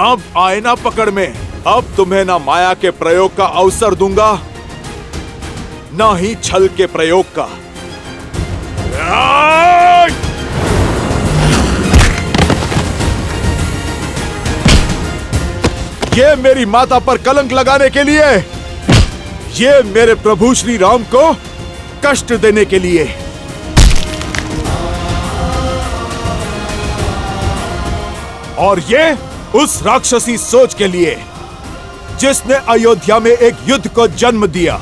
अब आए ना पकड़ में। अब तुम्हें ना माया के प्रयोग का अवसर दूंगा, ना ही छल के प्रयोग का। ये मेरी माता पर कलंक लगाने के लिए, ये मेरे प्रभु श्री राम को कष्ट देने के लिए। और ये उस राक्षसी सोच के लिए जिसने अयोध्या में एक युद्ध को जन्म दिया।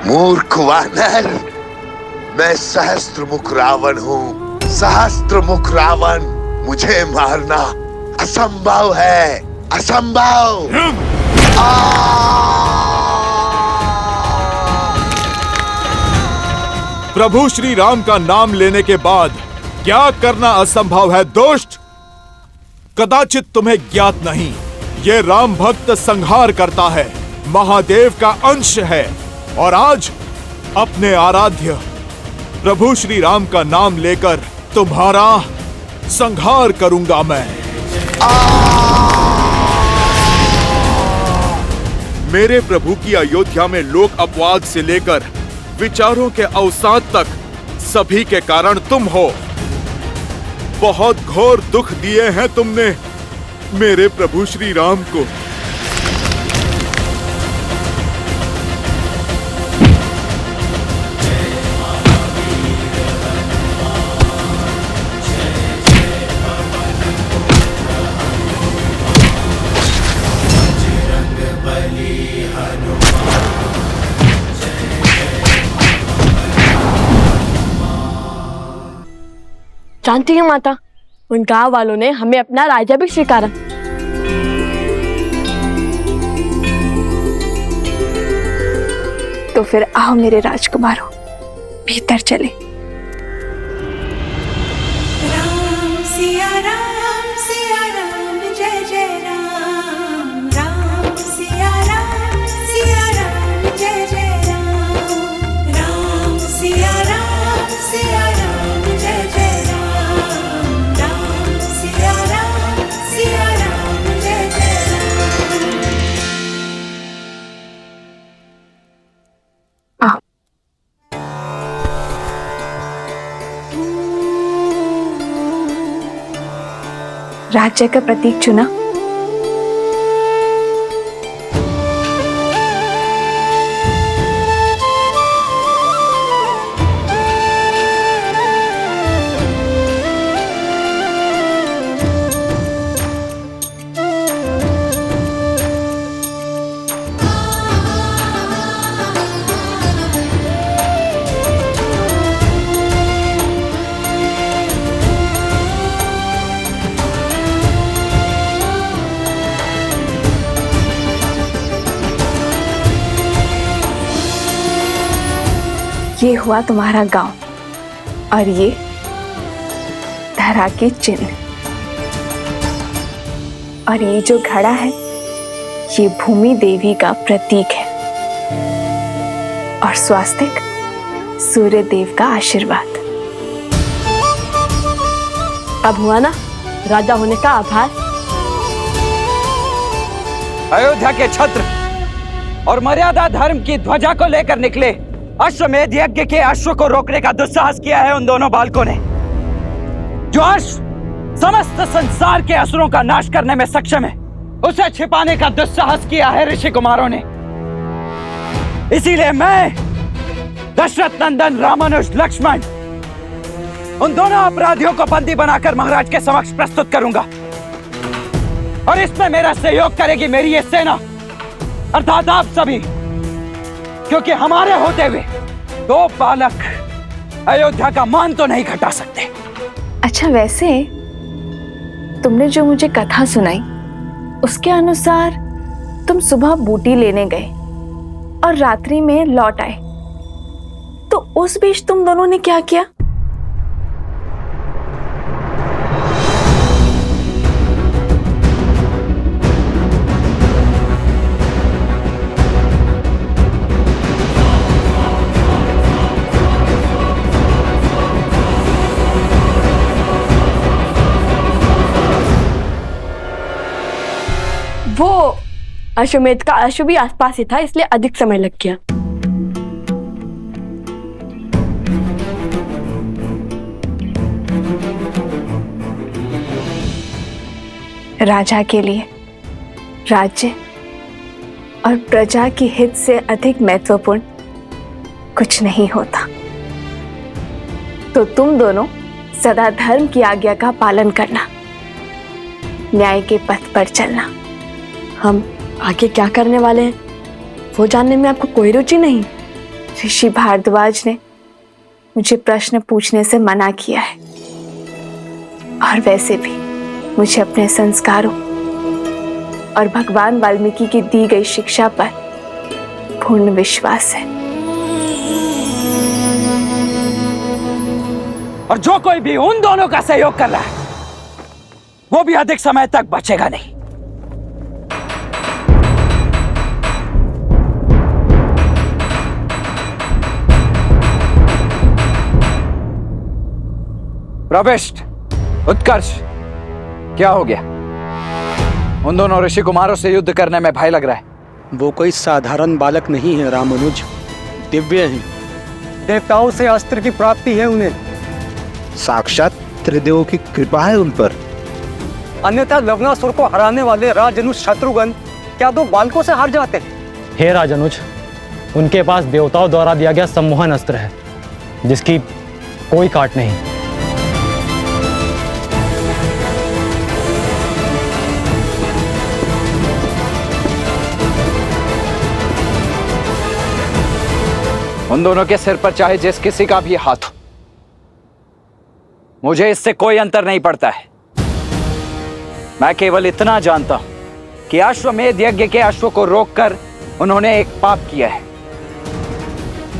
मूर्ख वानर, मैं सहस्त्रमुख रावण हूँ। सहस्त्रमुख रावण, मुझे मारना असंभव है, असंभव। प्रभु श्री राम का नाम लेने के बाद क्या करना असंभव है दुष्ट? कदाचित तुम्हें ज्ञात नहीं, ये राम भक्त संहार करता है, महादेव का अंश है। और आज अपने आराध्य प्रभु श्री राम का नाम लेकर तुम्हारा संहार करूंगा मैं। मेरे प्रभु की अयोध्या में लोक अपवाद से लेकर विचारों के अवसाद तक सभी के कारण तुम हो। बहुत घोर दुख दिए हैं तुमने मेरे प्रभु श्री राम को। जानती है माता, उन गांव वालों ने हमें अपना राजा भी स्वीकारा। तो फिर आओ मेरे राजकुमारों, भीतर चले। राम सिया राम जय जय राम। राम सिया राम जय जय राम। राम सिया राम जय जय राम। राम सिया राम जय जय राम। आओ। राज्य का प्रतीक चुना। ये हुआ तुम्हारा गांव और ये धरा के चिन्ह, और ये जो घड़ा है ये भूमि देवी का प्रतीक है, और स्वास्तिक सूर्य देव का आशीर्वाद। अब हुआ ना राजा होने का आभार। अयोध्या के छत्र और मर्यादा धर्म की ध्वजा को लेकर निकले अश्वमेध यज्ञ के अश्व को रोकने का दुस्साहस किया है उन दोनों बालकों ने। जो अश्व समस्त संसार के असुरों का नाश करने में सक्षम है, उसे छिपाने का दुस्साहस किया है ऋषि कुमारों ने। इसीलिए मैं दशरथ नंदन रामानुज लक्ष्मण उन दोनों अपराधियों को बंदी बनाकर महाराज के समक्ष प्रस्तुत करूंगा, और इसमें मेरा सहयोग करेगी मेरी ये सेना अर्थात आप सभी, क्योंकि हमारे होते हुए दो बालक अयोध्या का मान तो नहीं घटा सकते। अच्छा, वैसे तुमने जो मुझे कथा सुनाई उसके अनुसार तुम सुबह बूटी लेने गए और रात्रि में लौट आए, तो उस बीच तुम दोनों ने क्या किया? अश्वमेध का अश्व भी आसपास ही था, इसलिए अधिक समय लग गया। राजा के लिए राज्य और प्रजा की हित से अधिक महत्वपूर्ण कुछ नहीं होता। तो तुम दोनों सदा धर्म की आज्ञा का पालन करना, न्याय के पथ पर चलना। हम आगे क्या करने वाले हैं वो जानने में आपको कोई रुचि नहीं? ऋषि भारद्वाज ने मुझे प्रश्न पूछने से मना किया है, और वैसे भी मुझे अपने संस्कारों और भगवान वाल्मीकि की दी गई शिक्षा पर पूर्ण विश्वास है। और जो कोई भी उन दोनों का सहयोग कर रहा है वो भी अधिक समय तक बचेगा नहीं। प्रविष्ट, उत्कर्ष, क्या हो गया? उन दोनों ऋषि कुमारों से युद्ध करने में भय लग रहा है। वो कोई साधारण बालक नहीं है रामानुज, दिव्य हैं। देवताओं से अस्त्र की प्राप्ति है उन्हें। साक्षात त्रिदेवों की कृपा है उन पर। अन्यथा लवणासुर को हराने वाले राजनुज शत्रुघ्न क्या दो बालकों से हार जाते? हे राजनुज, उनके पास देवताओं द्वारा दिया गया सम्मोहन अस्त्र है जिसकी कोई काट नहीं। उन दोनों के सिर पर चाहे जिस किसी का भी हाथ हो, मुझे इससे कोई अंतर नहीं पड़ता है। मैं केवल इतना जानता हूं कि अश्वमेध यज्ञ के अश्व को रोककर उन्होंने एक पाप किया है,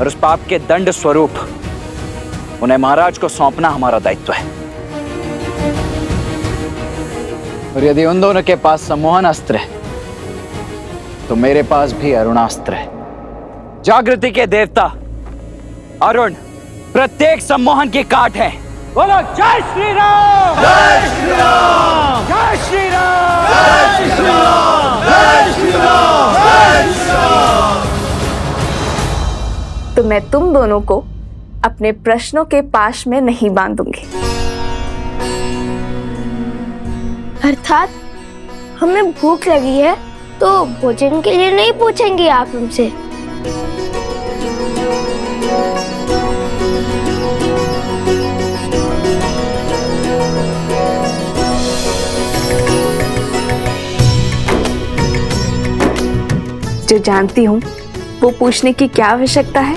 और उस पाप के दंड स्वरूप उन्हें महाराज को सौंपना हमारा दायित्व है। और यदि उन दोनों के पास सम्मोहन अस्त्र है तो मेरे पास भी अरुणास्त्र है। जागृति के देवता अरुण प्रत्येक सम्मोहन की काट है। बोलो जय श्री राम! जय श्री राम! जय श्री राम! जय श्री राम! जय श्री राम! जय श्री राम! तो मैं तुम दोनों को अपने प्रश्नों के पाश में नहीं बांधूंगी। अर्थात हमें भूख लगी है तो भोजन के लिए नहीं पूछेंगे आप हमसे? जो जानती हूँ वो पूछने की क्या आवश्यकता है?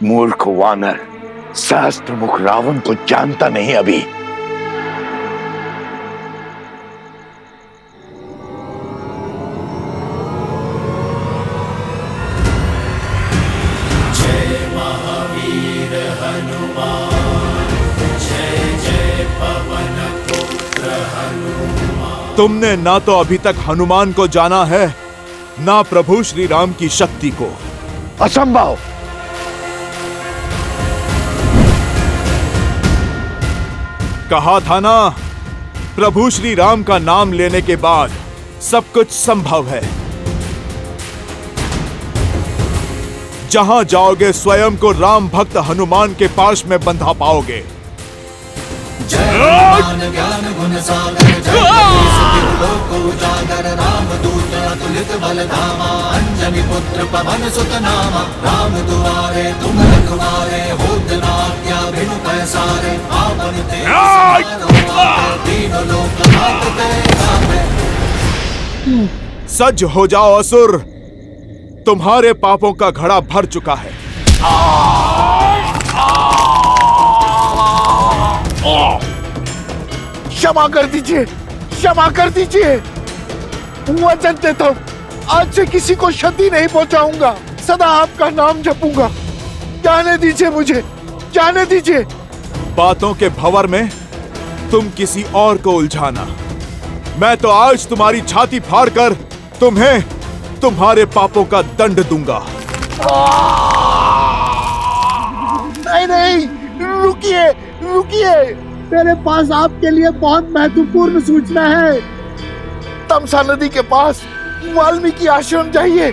मूर्ख वानर, सहस्त्रमुख रावण को जानता नहीं अभी। तुमने ना तो अभी तक हनुमान को जाना है, ना प्रभु श्री राम की शक्ति को। असंभव! कहा था ना, प्रभु श्री राम का नाम लेने के बाद सब कुछ संभव है। जहां जाओगे स्वयं को राम भक्त हनुमान के पास में बंधा पाओगे। सज्ज हो जाओ असुर, तुम्हारे पापों का घड़ा भर चुका है। क्षमा कर दीजिए, क्षमा कर दीजिए। वचन देता हूं, आज से किसी को क्षति नहीं पहुंचाऊंगा, सदा आपका नाम जपूंगा। जाने दीजिए मुझे, जाने दीजिए। बातों के भंवर में तुम किसी और को उलझाना। मैं तो आज तुम्हारी छाती फाड़कर तुम्हें तुम्हारे पापों का दंड दूंगा। नहीं नहीं, रुकिए रुकिए, मेरे पास आपके लिए बहुत महत्वपूर्ण सूचना है। तमसा नदी के पास वाल्मीकि आश्रम जाइए,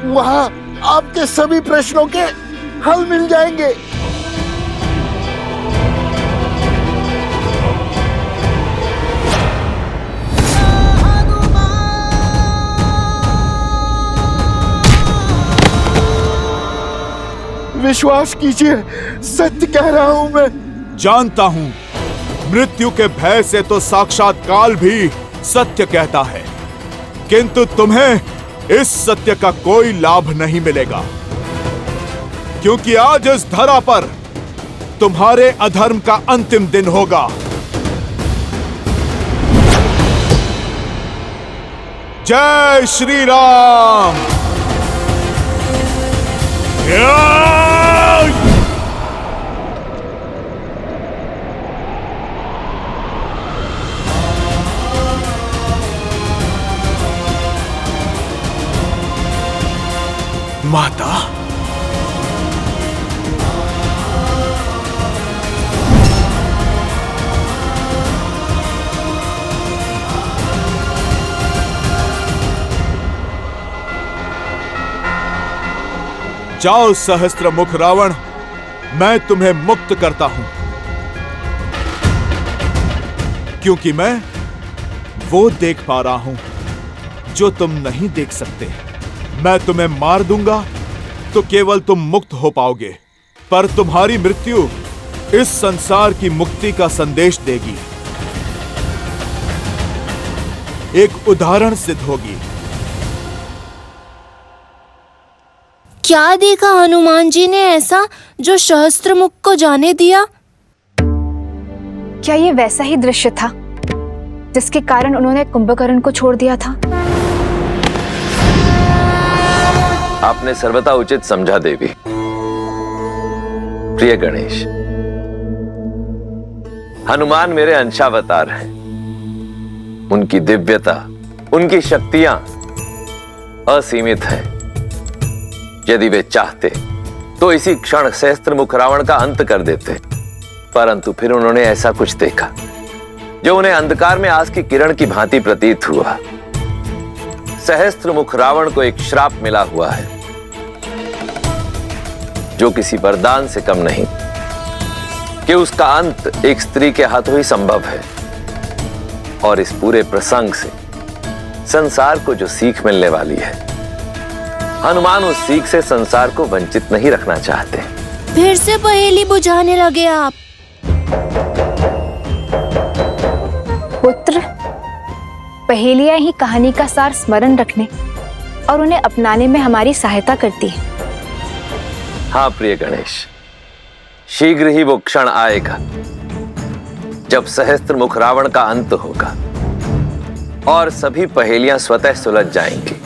वहां आपके सभी प्रश्नों के हल मिल जाएंगे। विश्वास कीजिए, सत्य कह रहा हूं मैं। जानता हूं, मृत्यु के भय से तो साक्षात काल भी सत्य कहता है, किंतु तुम्हें इस सत्य का कोई लाभ नहीं मिलेगा, क्योंकि आज इस धरा पर तुम्हारे अधर्म का अंतिम दिन होगा। जय श्री राम। माता, जाओ सहस्त्र मुख रावण, मैं तुम्हें मुक्त करता हूं, क्योंकि मैं वो देख पा रहा हूं जो तुम नहीं देख सकते। मैं तुम्हें मार दूंगा तो केवल तुम मुक्त हो पाओगे, पर तुम्हारी मृत्यु इस संसार की मुक्ति का संदेश देगी, एक उदाहरण सिद्ध होगी। क्या देखा हनुमान जी ने ऐसा जो सहस्त्रमुख को जाने दिया? क्या ये वैसा ही दृश्य था जिसके कारण उन्होंने कुंभकर्ण को छोड़ दिया था? आपने सर्वथा उचित समझा देवी। प्रिय गणेश, हनुमान मेरे अंशावतार हैं। उनकी दिव्यता, उनकी शक्तियां असीमित हैं। यदि वे चाहते तो इसी क्षण सहस्त्रमुख रावण का अंत कर देते, परंतु फिर उन्होंने ऐसा कुछ देखा जो उन्हें अंधकार में आस की किरण की भांति प्रतीत हुआ। सहस्त्रमुख रावण को एक श्राप मिला हुआ है जो किसी वरदान से कम नहीं, कि उसका अंत एक स्त्री के हाथों ही संभव है। और इस पूरे प्रसंग से संसार को जो सीख मिलने वाली है, हनुमान उस सीख से संसार को वंचित नहीं रखना चाहते। फिर से पहेली बुझाने लगे आप। पुत्र, पहेलियां ही कहानी का सार स्मरण रखने और उन्हें अपनाने में हमारी सहायता करती है। हाँ प्रिय गणेश, शीघ्र ही वो क्षण आएगा जब सहस्त्रमुख रावण का अंत होगा और सभी पहेलियां स्वतः सुलझ जाएंगी।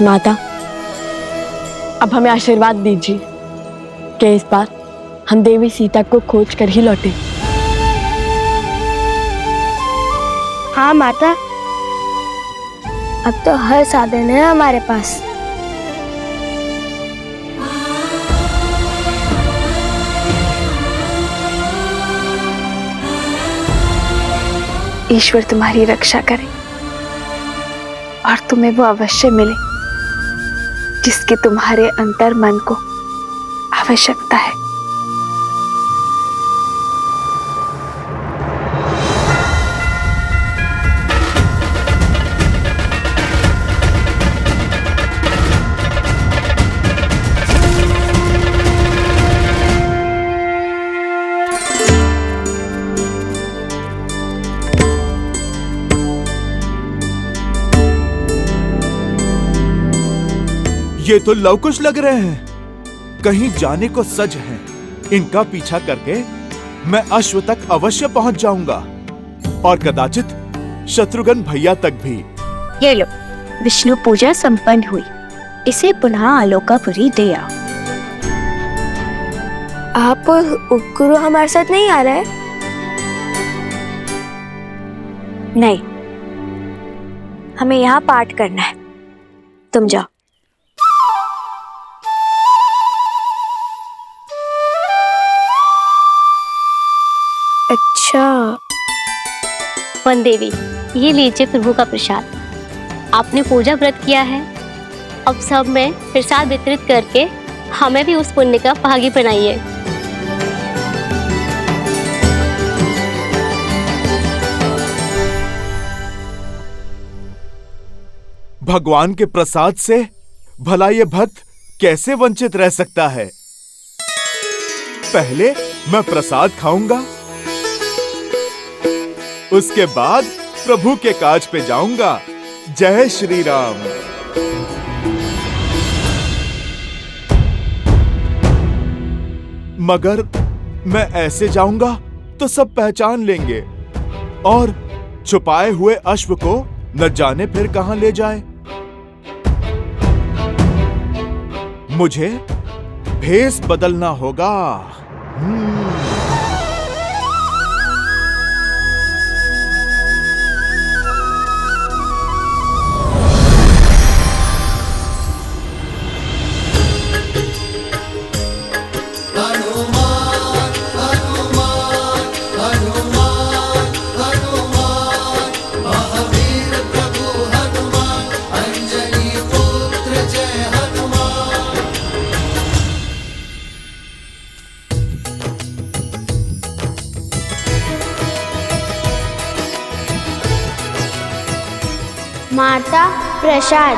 माता, अब हमें आशीर्वाद दीजिए कि इस बार हम देवी सीता को खोज कर ही लौटे। हाँ माता, अब तो हर साधन है हमारे पास। ईश्वर तुम्हारी रक्षा करे और तुम्हें वो अवश्य मिले जिसकी तुम्हारे अंतर मन को आवश्यकता है। ये तो लवकुश लग रहे हैं, कहीं जाने को सज हैं। इनका पीछा करके मैं अश्व तक अवश्य पहुंच जाऊंगा और कदाचित शत्रुघ्न भैया तक भी। ये लो, विष्णु पूजा संपन्न हुई। इसे पुनः आलोकापुरी दे आओ। आप गुरु हमारे साथ नहीं आ रहे? नहीं, हमें यहाँ पाठ करना है। तुम जाओ। अच्छा। वन देवी, ये लीजिए प्रभु का प्रसाद। आपने पूजा व्रत किया है, अब सब में प्रसाद वितरित करके हमें भी उस पुण्य का भागी बनाइए। भगवान के प्रसाद से भला ये भक्त कैसे वंचित रह सकता है? पहले मैं प्रसाद खाऊंगा, उसके बाद प्रभु के काज पे जाऊंगा। जय श्री राम। मगर मैं ऐसे जाऊंगा तो सब पहचान लेंगे और छुपाए हुए अश्व को न जाने फिर कहां ले जाए। मुझे भेष बदलना होगा। माता प्रसाद।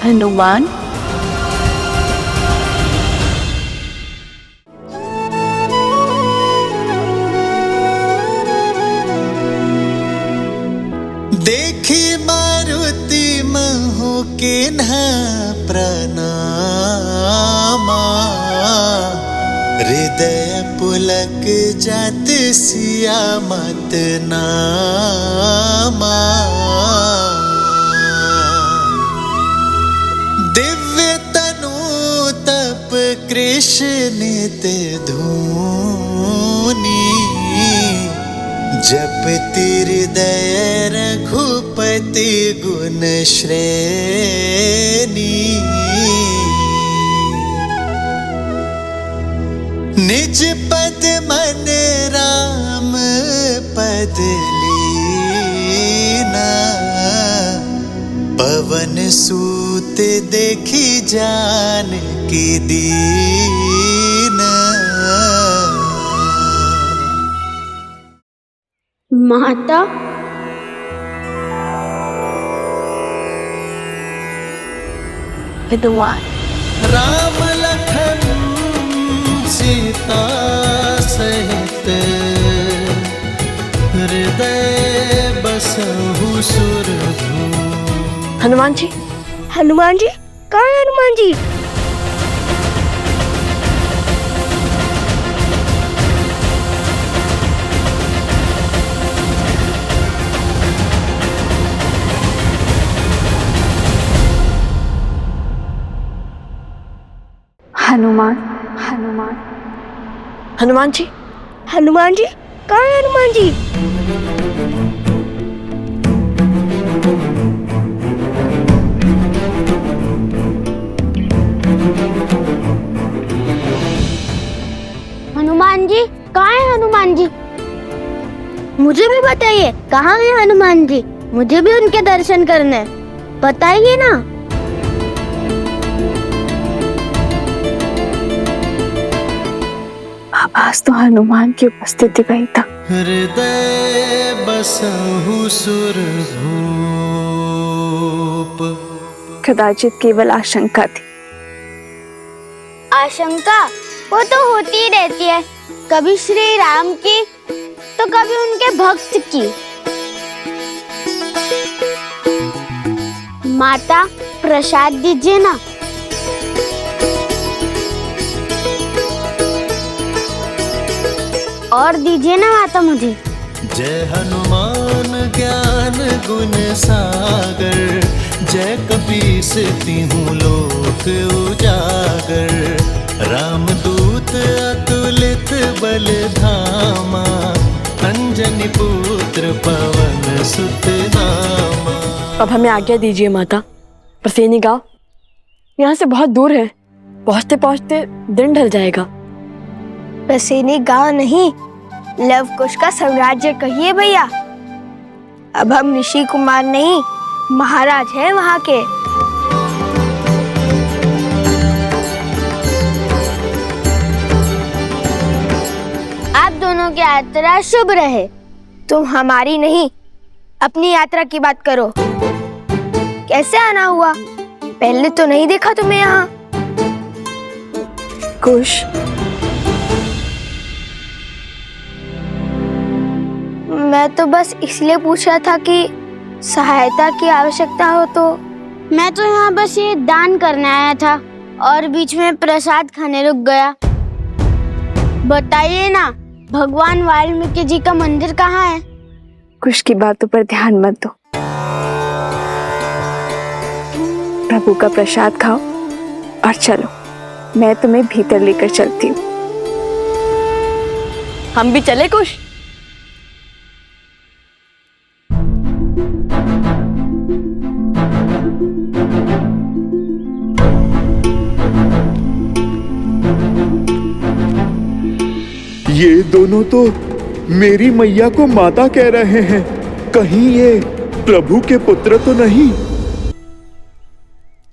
हनुमान, देखी मारुति महु के न प्रणामा, हृदय पुलक जात सिया मत नामा। दिव्य तनु तप कृष्ण नित्य धूनी, जपति हृदय रघुपति गुण श्रेणी। निज पद मन राम पद लीना, पवन सूत देखी जानकी दीना। माता विद्वान, राम लखन सीता सहित, हृदय बसहु सुरभूप। हनुमान जी, हनुमान जी, कहाँ है हनुमान जी? हनुमान, हनुमान, हनुमान जी, हनुमान जी, कहाँ है हनुमान जी? हनुमान जी, कहाँ है हनुमान जी? मुझे भी बताइए, कहाँ है हनुमान जी? मुझे भी उनके दर्शन करने हैं, बताइए ना। आवाज तो हनुमान की उपस्थिति का ही था। हृदय बसहु सुरभूप। कदाचित केवल आशंका थी। आशंका? वो तो होती ही रहती है, कभी श्री राम की तो कभी उनके भक्त की। माता प्रसाद दीजिए ना। और दीजिए ना माता मुझे। जय हनुमान ज्ञान गुण सागर, जय कपीस तिहु लोक उजागर। रामदूत अतुलित बल धामा, अंजनी पुत्र पवन सुत नामा। अब हमें आज्ञा दीजिए माता। प्रसेनी गांव यहाँ से बहुत दूर है, पहुँचते पहुँचते दिन ढल जाएगा। प्रसेनी गांव नहीं, लवकुश का साम्राज्य कहिए भैया। अब हम ऋषि कुमार नहीं, महाराज हैं वहाँ के। आप दोनों की यात्रा शुभ रहे। तुम हमारी नहीं, अपनी यात्रा की बात करो। कैसे आना हुआ? पहले तो नहीं देखा तुम्हें यहाँ। कुश, मैं तो बस इसलिए पूछ रहा था कि सहायता की आवश्यकता हो तो। मैं तो यहाँ बस ये दान करने आया था और बीच में प्रसाद खाने रुक गया। बताइए ना, भगवान वाल्मीकि जी का मंदिर कहाँ है? कुश की बातों पर ध्यान मत दो। प्रभु का प्रसाद खाओ और चलो, मैं तुम्हें भीतर लेकर चलती हूँ। हम भी चले कुश? ये दोनों तो मेरी मैया को माता कह रहे हैं। कहीं ये प्रभु के पुत्र तो नहीं?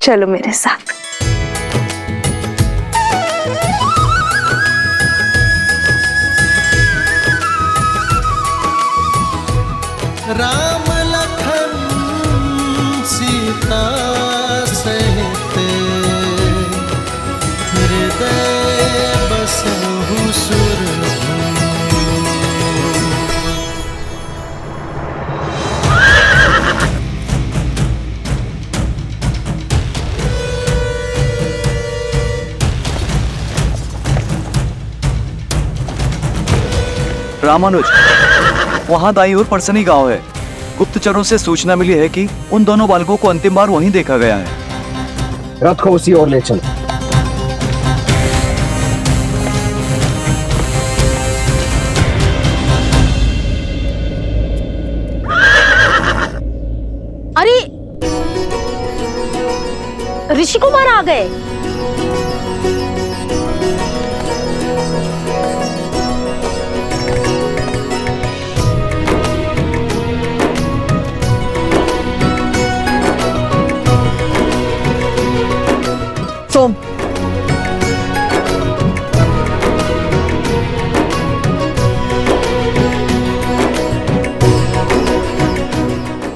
चलो मेरे साथ। राम लखन सीता सहित, हृदय बसहु सुरभूमि। रामानुज, वहाँ दाई ओर परसनी गांव है। गुप्तचरों से सूचना मिली है कि उन दोनों बालकों को अंतिम बार वहीं देखा गया है। रथ को उसी ओर ले चल। अरे ऋषि कुमार आ गए। सोम,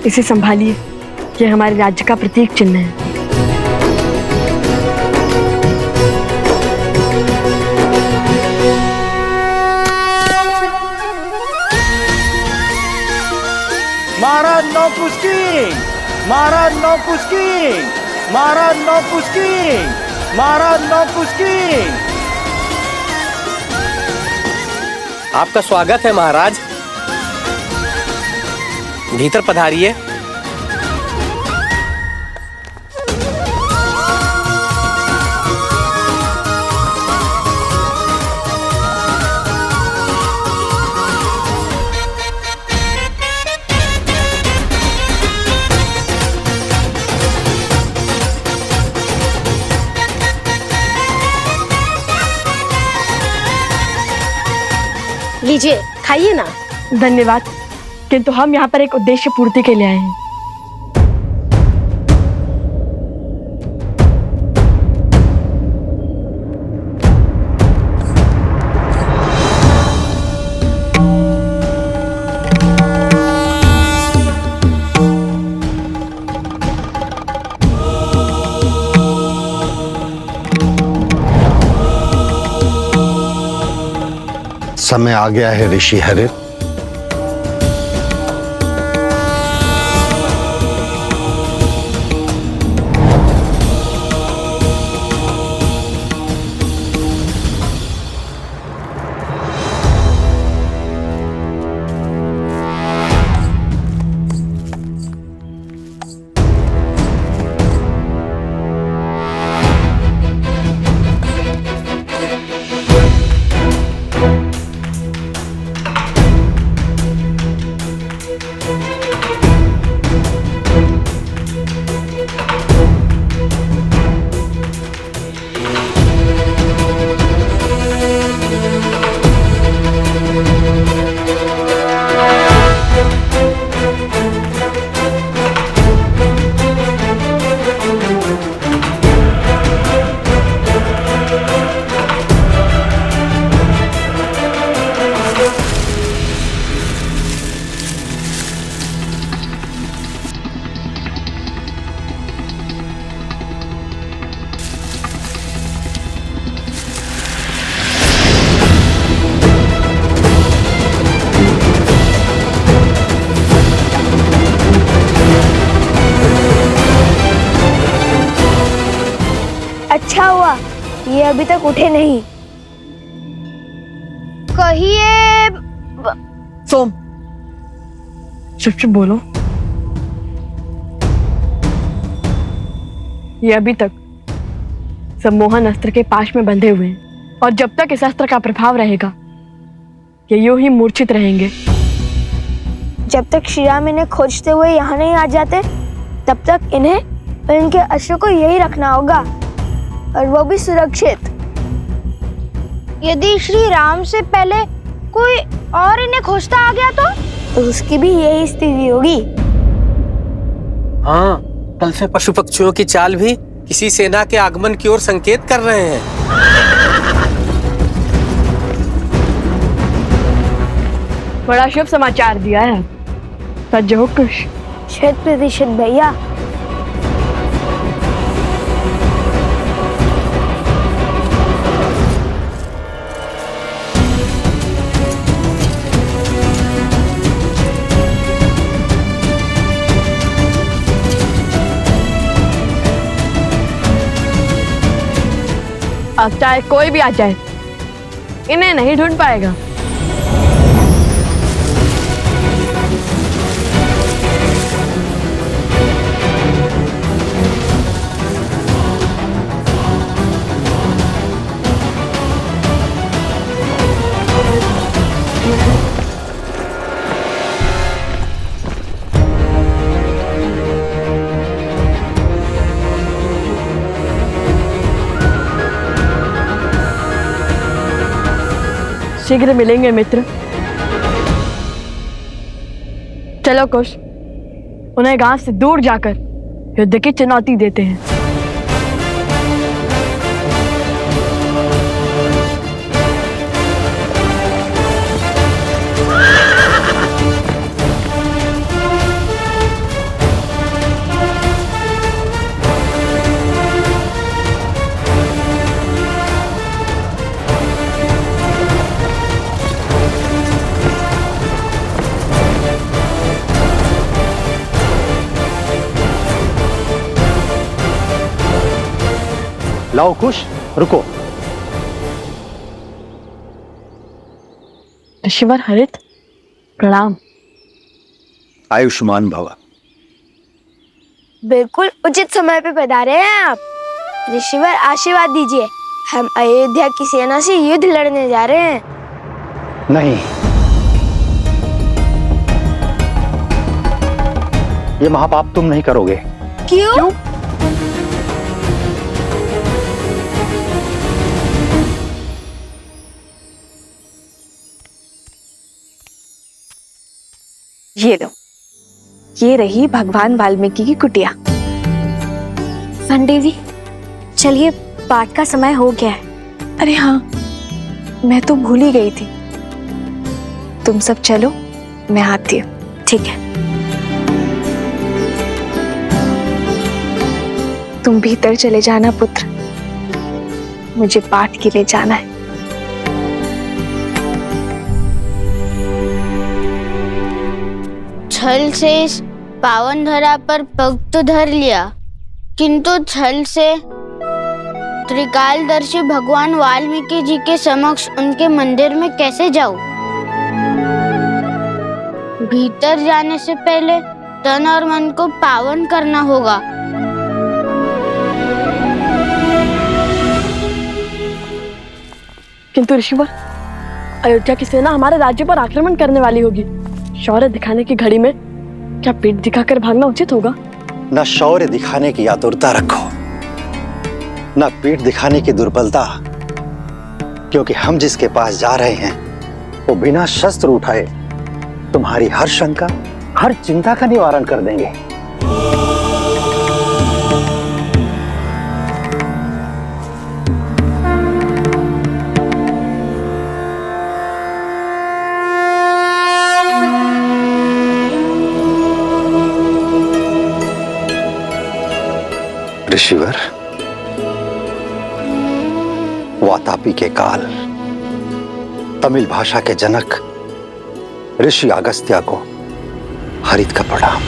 इसे संभालिए, ये हमारे राज्य का प्रतीक चिन्ह है। महाराज नौकुस्की, महाराज नौकुस्की, महाराज नौकुस्की, महाराज नौकुस्की। आपका स्वागत है महाराज, भीतर पधारिए। लीजिए, खाइए ना। धन्यवाद, किंतु हम यहाँ पर एक उद्देश्य पूर्ति के लिए आए हैं। समय आ गया है ऋषि हरित। अच्छा हुआ ये अभी तक उठे नहीं। कहिए सोम, चुप चुप बोलो। ये अभी तक सम्मोहन अस्त्र के पाश में बंधे हुए हैं और जब तक इस अस्त्र का प्रभाव रहेगा ये यूं ही मूर्छित रहेंगे। जब तक श्री राम इन्हें खोजते हुए यहाँ नहीं आ जाते तब तक इन्हें और इनके अस्त्र को यही रखना होगा, और वो भी सुरक्षित। यदि श्री राम से पहले कोई और इन्हें खोजता आ गया तो उसकी भी यही स्थिति होगी। हाँ, कल से पशु पक्षियों की चाल भी किसी सेना के आगमन की ओर संकेत कर रहे हैं। बड़ा शुभ समाचार दिया है। सच हो कुछ? 100% भैया। अब चाहे कोई भी आ जाए इन्हें नहीं ढूंढ पाएगा। शीघ्र मिलेंगे मित्र। चलो कुश, उन्हें गांव से दूर जाकर युद्ध की चुनौती देते हैं। लाओ कुश, रुको। ऋषिवर हरित, प्रणाम। आयुष्मान भव। बिल्कुल उचित समय पे पधारे हैं आप। ऋषिवर आशीर्वाद दीजिए, हम अयोध्या की सेना से युद्ध लड़ने जा रहे हैं। नहीं, ये महापाप तुम नहीं करोगे। क्यों? ये लो, ये रही भगवान वाल्मीकि की कुटिया। संदेवी, चलिए पाठ का समय हो गया है। अरे हाँ, मैं तो भूल ही गई थी। तुम सब चलो, मैं आती हूँ। ठीक है। तुम भीतर चले जाना पुत्र, मुझे पाठ के लिए जाना है। छल से इस पावन धरा पर पग तो धर लिया, किंतु छल से त्रिकालदर्शी भगवान वाल्मीकि जी के समक्ष उनके मंदिर में कैसे जाऊं? भीतर जाने से पहले तन और मन को पावन करना होगा। किंतु ऋषिवर, अयोध्या की सेना हमारे राज्य पर आक्रमण करने वाली होगी। शौर्य दिखाने की घड़ी में क्या पीठ दिखाकर भागना उचित होगा? न शौर्य दिखाने की आतुरता रखो, न पीठ दिखाने की दुर्बलता, क्योंकि हम जिसके पास जा रहे हैं वो बिना शस्त्र उठाए तुम्हारी हर शंका, हर चिंता का निवारण कर देंगे। ऋषिवर, वातापी के काल तमिल भाषा के जनक ऋषि अगस्त्य को हरित का प्रणाम।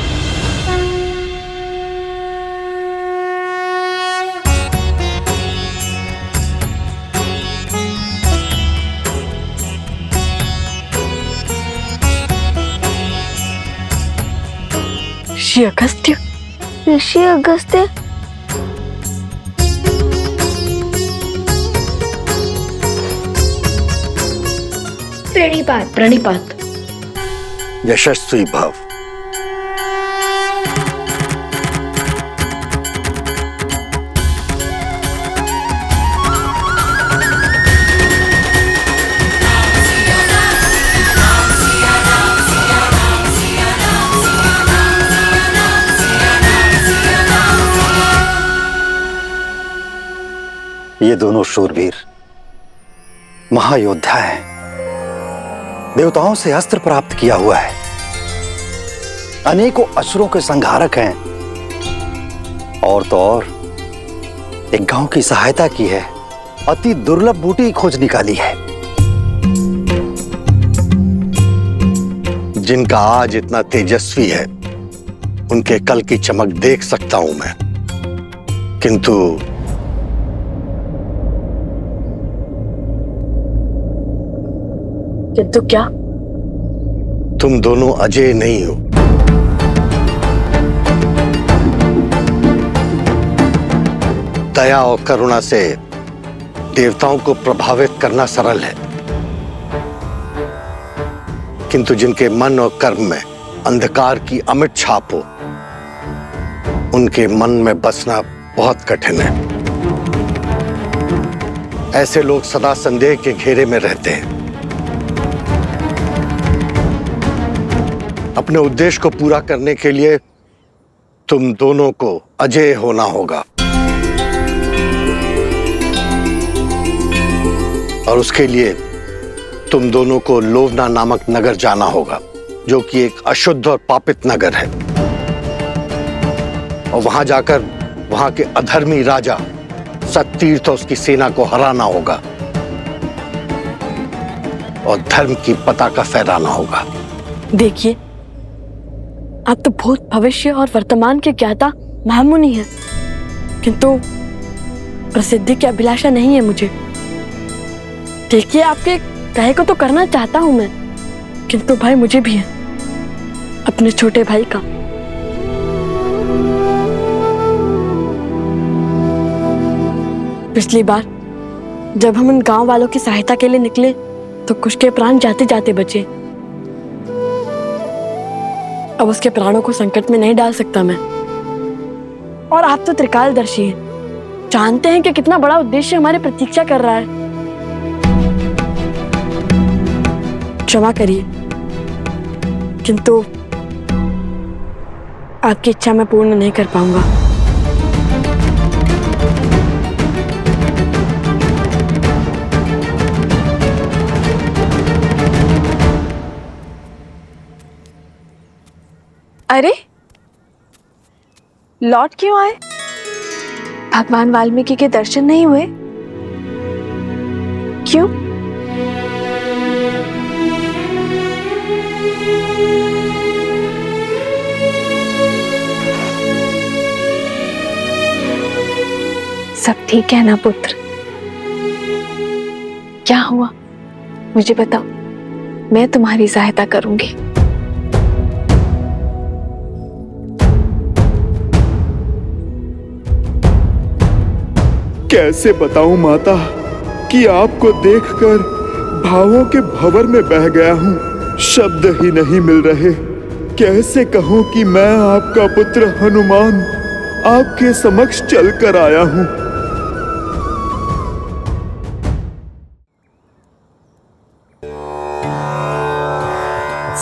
ऋषि अगस्त्य? ऋषि अगस्त्य? प्रणिपात। प्रणिपात। यशस्वी भव। ये दोनों शूरवीर महायोद्धा हैं, देवताओं से अस्त्र प्राप्त किया हुआ है, अनेकों असुरों के संहारक हैं, और तो और एक गांव की सहायता की है, अति दुर्लभ बूटी खोज निकाली है। जिनका आज इतना तेजस्वी है उनके कल की चमक देख सकता हूं मैं, किंतु क्या? तुम दोनों अजय नहीं हो। दया और करुणा से देवताओं को प्रभावित करना सरल है, किंतु जिनके मन और कर्म में अंधकार की अमिट छाप हो, उनके मन में बसना बहुत कठिन है। ऐसे लोग सदा संदेह के घेरे में रहते हैं। अपने उद्देश्य को पूरा करने के लिए तुम दोनों को अजेय होना होगा, और उसके लिए तुम दोनों को लोवना नामक नगर जाना होगा, जो कि एक अशुद्ध और पापित नगर है, और वहां जाकर वहां के अधर्मी राजा सत्तीर्थ और उसकी सेना को हराना होगा और धर्म की पताका फहराना होगा। देखिए, आप तो भूत, भविष्य और वर्तमान के ज्ञाता महामुनि हैं, किंतु प्रसिद्धि की अभिलाषा नहीं है मुझे। देखिए, आपके कहे को तो करना चाहता हूं मैं, किंतु भाई मुझे भी है, अपने छोटे भाई का। पिछली बार जब हम उन गांव वालों की सहायता के लिए निकले तो कुछ के प्राण जाते जाते बचे। अब उसके प्राणों को संकट में नहीं डाल सकता मैं। और आप तो त्रिकालदर्शी हैं, जानते हैं कि कितना बड़ा उद्देश्य हमारी प्रतीक्षा कर रहा है। क्षमा करिए, किंतु आपकी इच्छा मैं पूर्ण नहीं कर पाऊंगा। अरे, लौट क्यों आए? भगवान वाल्मीकि के दर्शन नहीं हुए? क्यों? सब ठीक है ना पुत्र? क्या हुआ मुझे बताओ, मैं तुम्हारी सहायता करूंगी। कैसे बताऊं माता कि आपको देखकर भावों के भंवर में बह गया हूं। शब्द ही नहीं मिल रहे। कैसे कहूं कि मैं आपका पुत्र हनुमान आपके समक्ष चलकर आया हूं।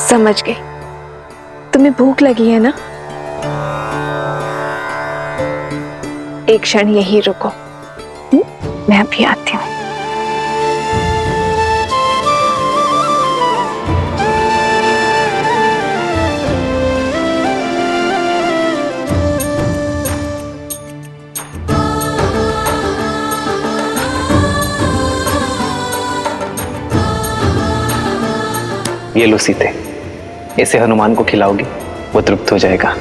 समझ गई, तुम्हें भूख लगी है ना? एक क्षण यहीं रुको, मैं अभी आती हूँ। ये लो सीते, इसे हनुमान को खिलाओगी, वो तृप्त हो जाएगा।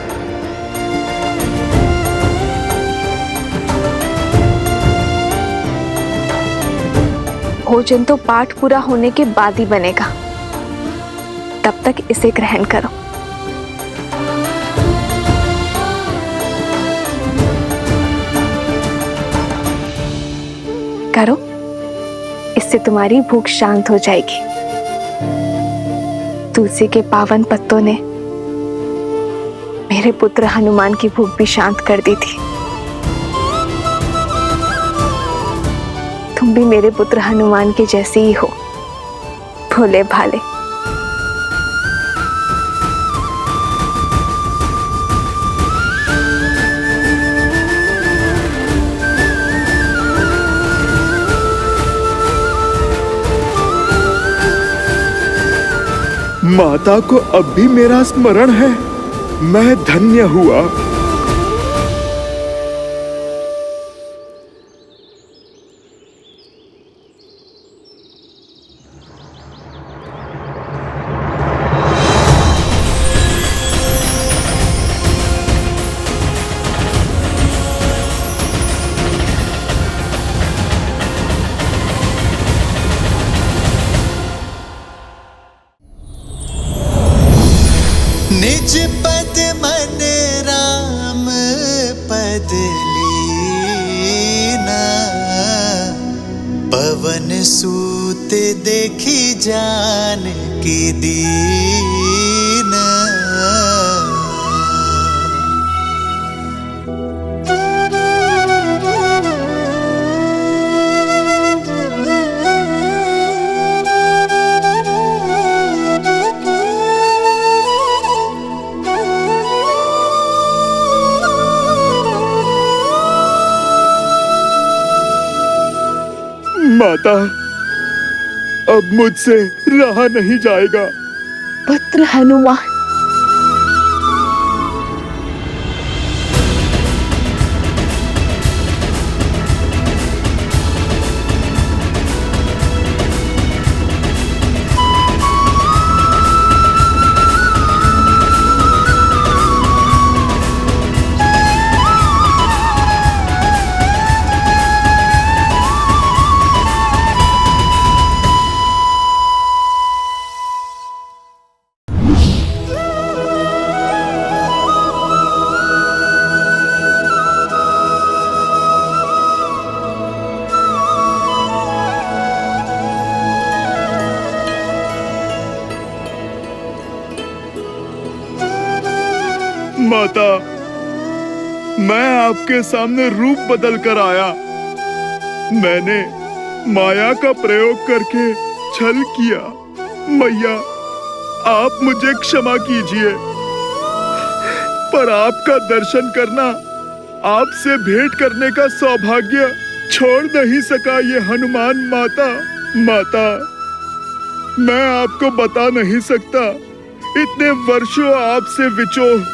भोजन तो पाठ पूरा होने के बाद ही बनेगा, तब तक इसे ग्रहण करो। करो, इससे तुम्हारी भूख शांत हो जाएगी। तुलसी के पावन पत्तों ने मेरे पुत्र हनुमान की भूख भी शांत कर दी थी। तुम भी मेरे पुत्र हनुमान के जैसे ही हो, भोले भाले। माता को अब भी मेरा स्मरण है। मैं धन्य हुआ। निज पद मन राम पद लीना, पवन सूत देखी जानकी दीना। माता, अब मुझसे रहा नहीं जाएगा। पुत्र हनुमान, माता, मैं आपके सामने रूप बदल कर आया। मैंने माया का प्रयोग करके छल किया। मैया, आप मुझे क्षमा कीजिए, पर आपका दर्शन करना, आपसे भेंट करने का सौभाग्य छोड़ नहीं सका ये हनुमान। माता, मैं आपको बता नहीं सकता, इतने वर्षों आपसे विचोह,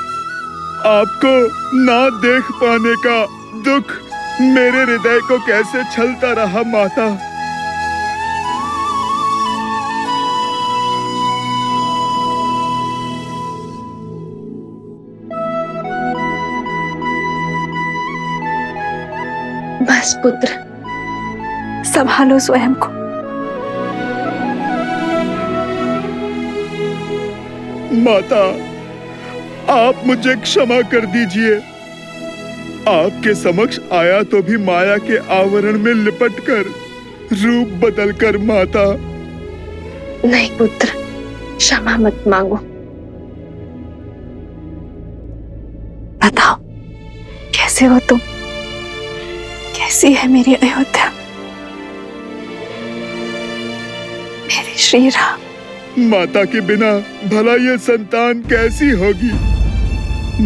आपको ना देख पाने का दुख मेरे हृदय को कैसे छलता रहा। माता, बस पुत्र, संभालो स्वयं को। माता, आप मुझे क्षमा कर दीजिए। आपके समक्ष आया तो भी माया के आवरण में लिपटकर, रूप बदलकर माता। नहीं पुत्र, क्षमा मत मांगो। बताओ, कैसे हो तुम? कैसी है मेरी अयोध्या, मेरे श्री राम? माता के बिना भला ये संतान कैसी होगी?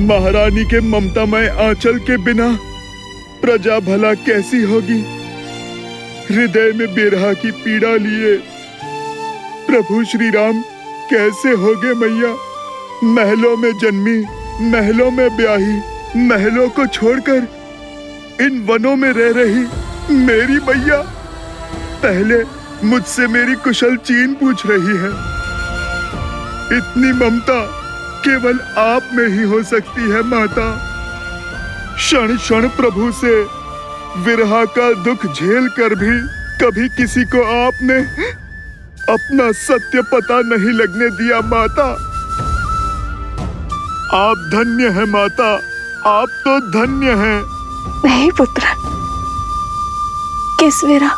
महारानी के ममतामय आंचल के बिना प्रजा भला कैसी होगी? हृदय में बिरहा की पीड़ा लिए प्रभु श्री राम कैसे होगे मैया? महलों में जन्मी, महलों में ब्याही, महलों को छोड़कर इन वनों में रह रही मेरी मैया पहले मुझसे मेरी कुशल चीन पूछ रही है। इतनी ममता केवल आप में ही हो सकती है माता। क्षण क्षण प्रभु से विरहा का दुख झेल कर भी कभी किसी को आपने अपना सत्य पता नहीं लगने दिया माता। आप धन्य हैं माता, आप तो धन्य हैं। नहीं पुत्र, किस विरह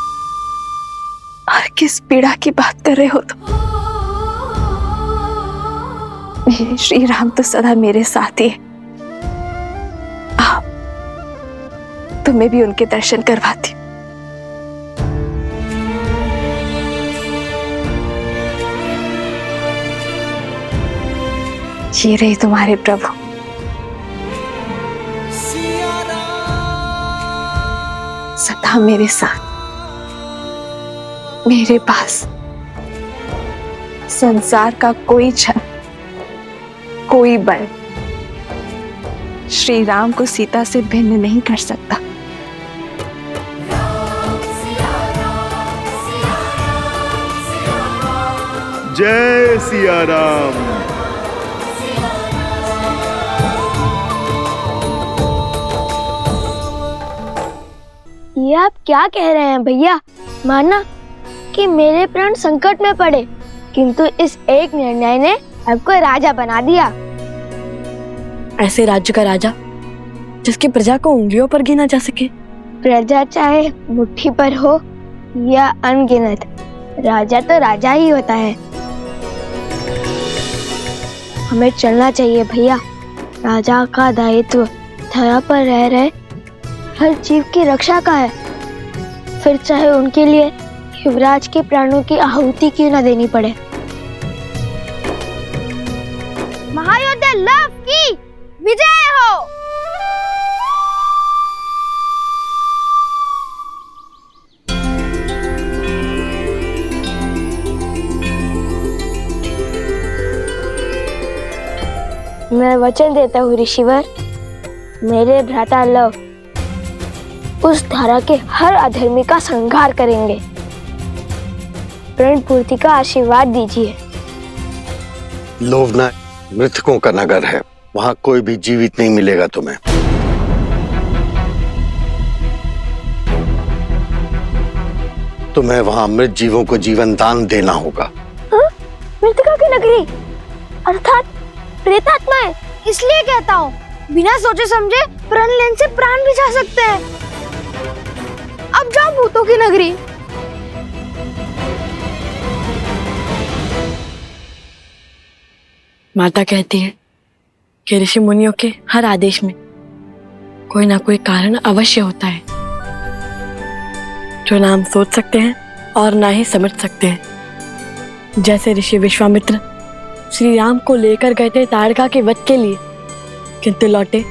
और किस पीड़ा की बात कर रहे हो तुम? मेरे श्री राम तो सदा मेरे साथ ही है। आओ, तुम्हें भी उनके दर्शन करवाती हूं। ये रही तुम्हारे प्रभु। सदा मेरे साथ, मेरे पास संसार का कोई छल, कोई बल श्री राम को सीता से भिन्न नहीं कर सकता। जय सिया राम। ये आप क्या कह रहे हैं भैया? माना कि मेरे प्राण संकट में पड़े, किंतु इस एक निर्णय ने आपको राजा बना दिया। ऐसे राज्य का राजा जिसकी प्रजा को उंगलियों पर गिना जा सके। प्रजा चाहे मुट्ठी पर हो या अनगिनत, राजा तो राजा ही होता है। हमें चलना चाहिए भैया। राजा का दायित्व धरा पर रह रहे हर जीव की रक्षा का है, फिर चाहे उनके लिए युवराज के प्राणों की आहुति क्यों न देनी पड़े। महायोद्धा लव की विजय हो। मैं वचन देता हूँ ऋषिवर, मेरे भ्राता लव उस धारा के हर अधर्मी का संहार करेंगे। प्रण पूर्ति का आशीर्वाद दीजिए। लोभना मृतकों का नगर है, वहां कोई भी जीवित नहीं मिलेगा तुम्हें। तुम्हें वहां मृत जीवों को जीवन दान देना होगा। मृतका की नगरी अर्थात प्रेतात्माएं। इसलिए कहता हूँ, बिना सोचे समझे प्रण लेने से प्राण भी जा सकते हैं। अब जाओ भूतों की नगरी। माता कहती है कि ऋषि मुनियों के हर आदेश में कोई ना कोई कारण अवश्य होता है, जो ना हम सोच सकते हैं और ना ही समझ सकते हैं। जैसे ऋषि विश्वामित्र श्री राम को लेकर गए थे ताड़का के वध के लिए, किंतु लौटे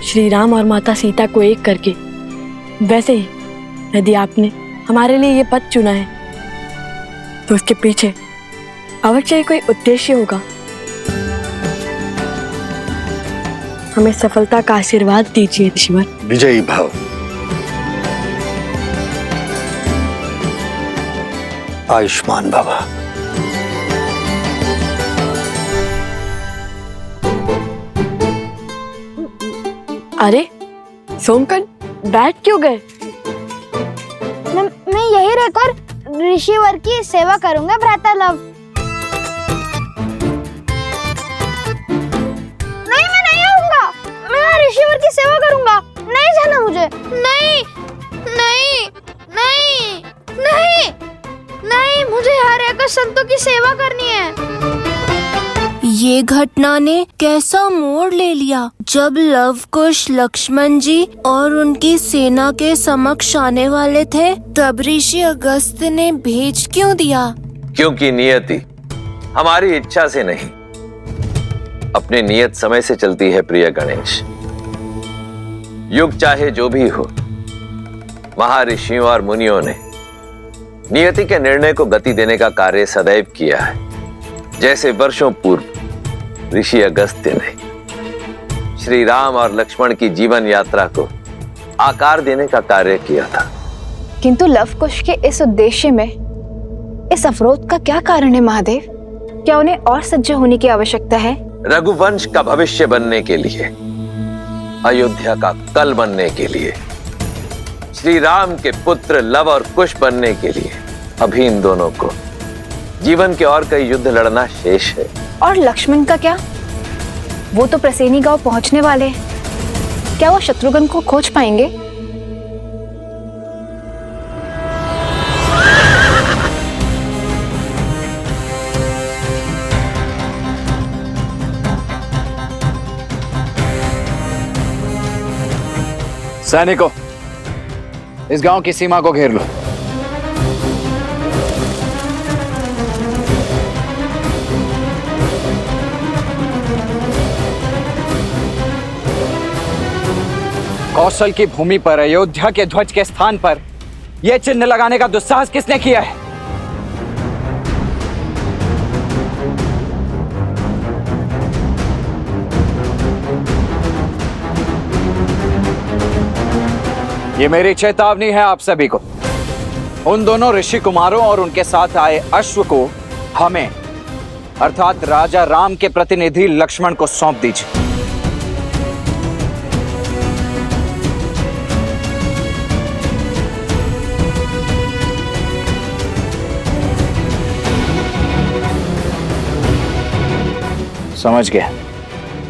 श्री राम और माता सीता को एक करके, वैसे ही यदि आपने हमारे लिए ये पद चुना है तो उसके पीछे अवश्य ही कोई उद्देश्य होगा। हमें सफलता का आशीर्वाद दीजिए ऋषिवर। विजयी भव। आयुष्मान बाबा। अरे सोमकन, बैठ क्यों गए? मैं यही रहकर ऋषिवर की सेवा करूंगा भ्राता लव। नहीं, मैं नहीं आऊंगा। मैं ऋषिवर की सेवा करूंगा। नहीं जाना मुझे। नहीं नहीं नहीं नहीं नहीं, मुझे यहाँ रहकर संतों की सेवा करनी है। ये घटना ने कैसा मोड़ ले लिया जब लव कुश लक्ष्मण जी और उनकी सेना के समक्ष आने वाले थे, तब ऋषि अगस्त्य ने भेज क्यों दिया? क्योंकि नियति हमारी इच्छा से नहीं, अपने नियत समय से चलती है प्रिय गणेश। युग चाहे जो भी हो, महर्षियों और मुनियों ने नियति के निर्णय को गति देने का कार्य सदैव किया है। जैसे वर्षों पूर्व ऋषि अगस्त्य ने श्री राम और लक्ष्मण की जीवन यात्रा को आकार देने का कार्य किया था। किंतु लवकुश के इस उद्देश्य में इस अवरोध का क्या कारण है महादेव? क्या उन्हें और सज्ज होने की आवश्यकता है? रघुवंश का भविष्य बनने के लिए, अयोध्या का कल बनने के लिए, श्री राम के पुत्र लव और कुश बनने के लिए अभी इन दोनों को जीवन के और कई युद्ध लड़ना शेष है। और लक्ष्मण का क्या? वो तो प्रसेनी गांव पहुंचने वाले हैं। क्या वो शत्रुघ्न को खोज पाएंगे? सैनिकों, इस गांव की सीमा को घेर लो। कौशल की भूमि पर अयोध्या के ध्वज के स्थान पर यह चिन्ह लगाने का दुस्साहस किसने किया है? ये मेरी चेतावनी है आप सभी को। उन दोनों ऋषि कुमारों और उनके साथ आए अश्व को हमें अर्थात राजा राम के प्रतिनिधि लक्ष्मण को सौंप दीजिए। समझ गया।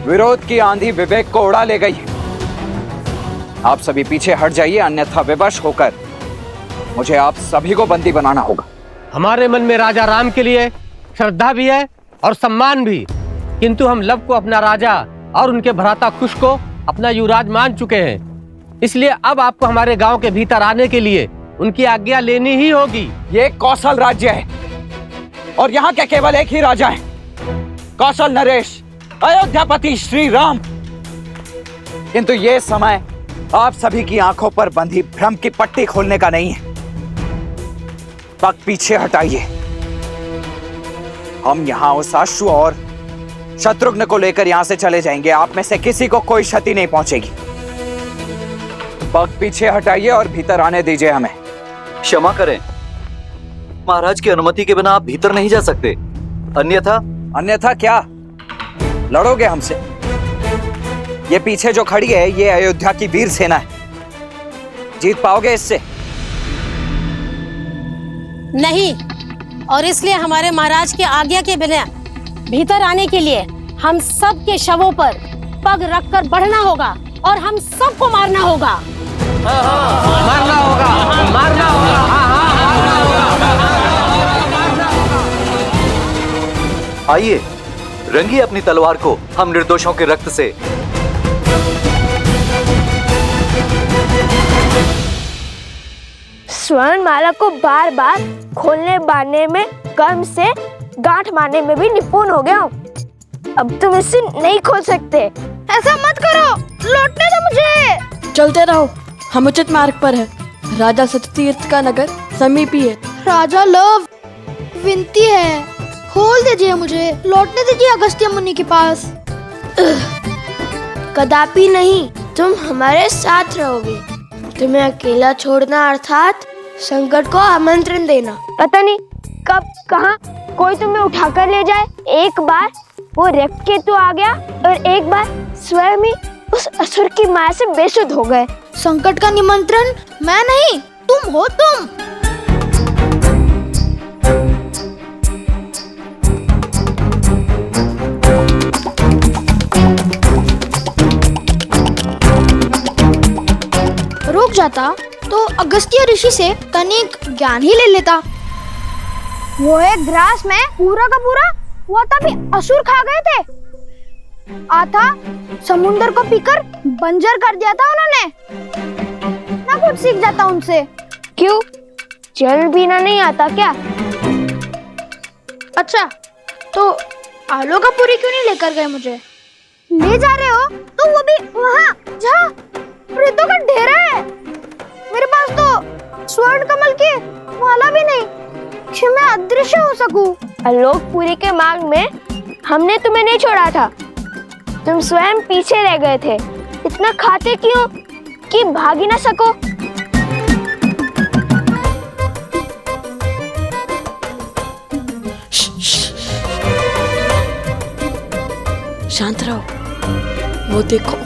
विरोध की आंधी विवेक को उड़ा ले गई। आप सभी पीछे हट जाइए, अन्यथा विवश होकर मुझे आप सभी को बंदी बनाना होगा। हमारे मन में राजा राम के लिए श्रद्धा भी है और सम्मान भी, किंतु हम लव को अपना राजा और उनके भ्राता कुश को अपना युवराज मान चुके हैं। इसलिए अब आपको हमारे गांव के भीतर आने के लिए उनकी आज्ञा लेनी ही होगी। ये कौशल राज्य है और यहाँ के केवल एक ही राजा है, कौशल नरेश, अयोध्यापति श्री राम। किंतु ये समय आप सभी की आंखों पर बंधी भ्रम की पट्टी खोलने का नहीं है। पग पीछे हटाइए। हम यहाँ उस अश्व और शत्रुघ्न को लेकर यहाँ से चले जाएंगे। आप में से किसी को कोई क्षति नहीं पहुंचेगी। पग पीछे हटाइए और भीतर आने दीजिए हमें। क्षमा करें, महाराज की अनुमति के बिना आप भीतर नहीं जा सकते। अन्यथा क्या? लड़ोगे हमसे? ये पीछे जो खड़ी है ये अयोध्या की वीर सेना है। जीत पाओगे इससे? नहीं, और इसलिए हमारे महाराज की आज्ञा के बिना भीतर आने के लिए हम सब के शवों पर पग रखकर बढ़ना होगा और हम सबको मारना होगा। मारना होगा, मारना होगा। आइए, रंगिए अपनी तलवार को हम निर्दोषों के रक्त से। स्वर्ण माला को बार बार खोलने बांधने में, कर्म से गांठ मारने में भी निपुण हो गया हूँ। अब तुम इसे नहीं खोल सकते। ऐसा मत करो, लौटने दो मुझे। चलते रहो, हम उचित मार्ग पर है। राजा सत्यतीर्थ का नगर समीप ही है। राजा लव, विनती है, खोल दीजिए मुझे, लौटने दीजिए अगस्त्य मुनि के पास। कदापि नहीं, तुम हमारे साथ रहोगे। तुम्हें अकेला छोड़ना अर्थात संकट को आमंत्रण देना। पता नहीं कब कहाँ कोई तुम्हें उठाकर ले जाए। एक बार वो रविकेतु आ गया और एक बार स्वयं ही उस असुर की माया से बेसुध हो गए। संकट का निमंत्रण मैं नहीं, तुम तुम हो तुम। रुक जाता तो अगस्त्य ऋषि से तनिक ज्ञान ही ले लेता। वो एक ग्रास में पूरा का पूरा हुआ तभी असुर खा गए थे। आता समुंदर को पीकर बंजर कर दिया था उन्होंने। ना कुछ सीख जाता उनसे। क्यों, जल पीना नहीं आता क्या? अच्छा, तो आलू का पूरी क्यों नहीं लेकर गए मुझे? ले जा रहे हो तो वो भी वहाँ जहाँ प्रेतों का ढेर है। मेरे पास तो स्वर्ण कमल की माला भी नहीं कि मैं अदृश्य हो सकूं। आलोकपुरी के मार्ग में हमने तुम्हें नहीं छोड़ा था, तुम स्वयं पीछे रह गए थे। इतना खाते क्यों कि भाग ही ना सको? शांत रहो, वो देखो।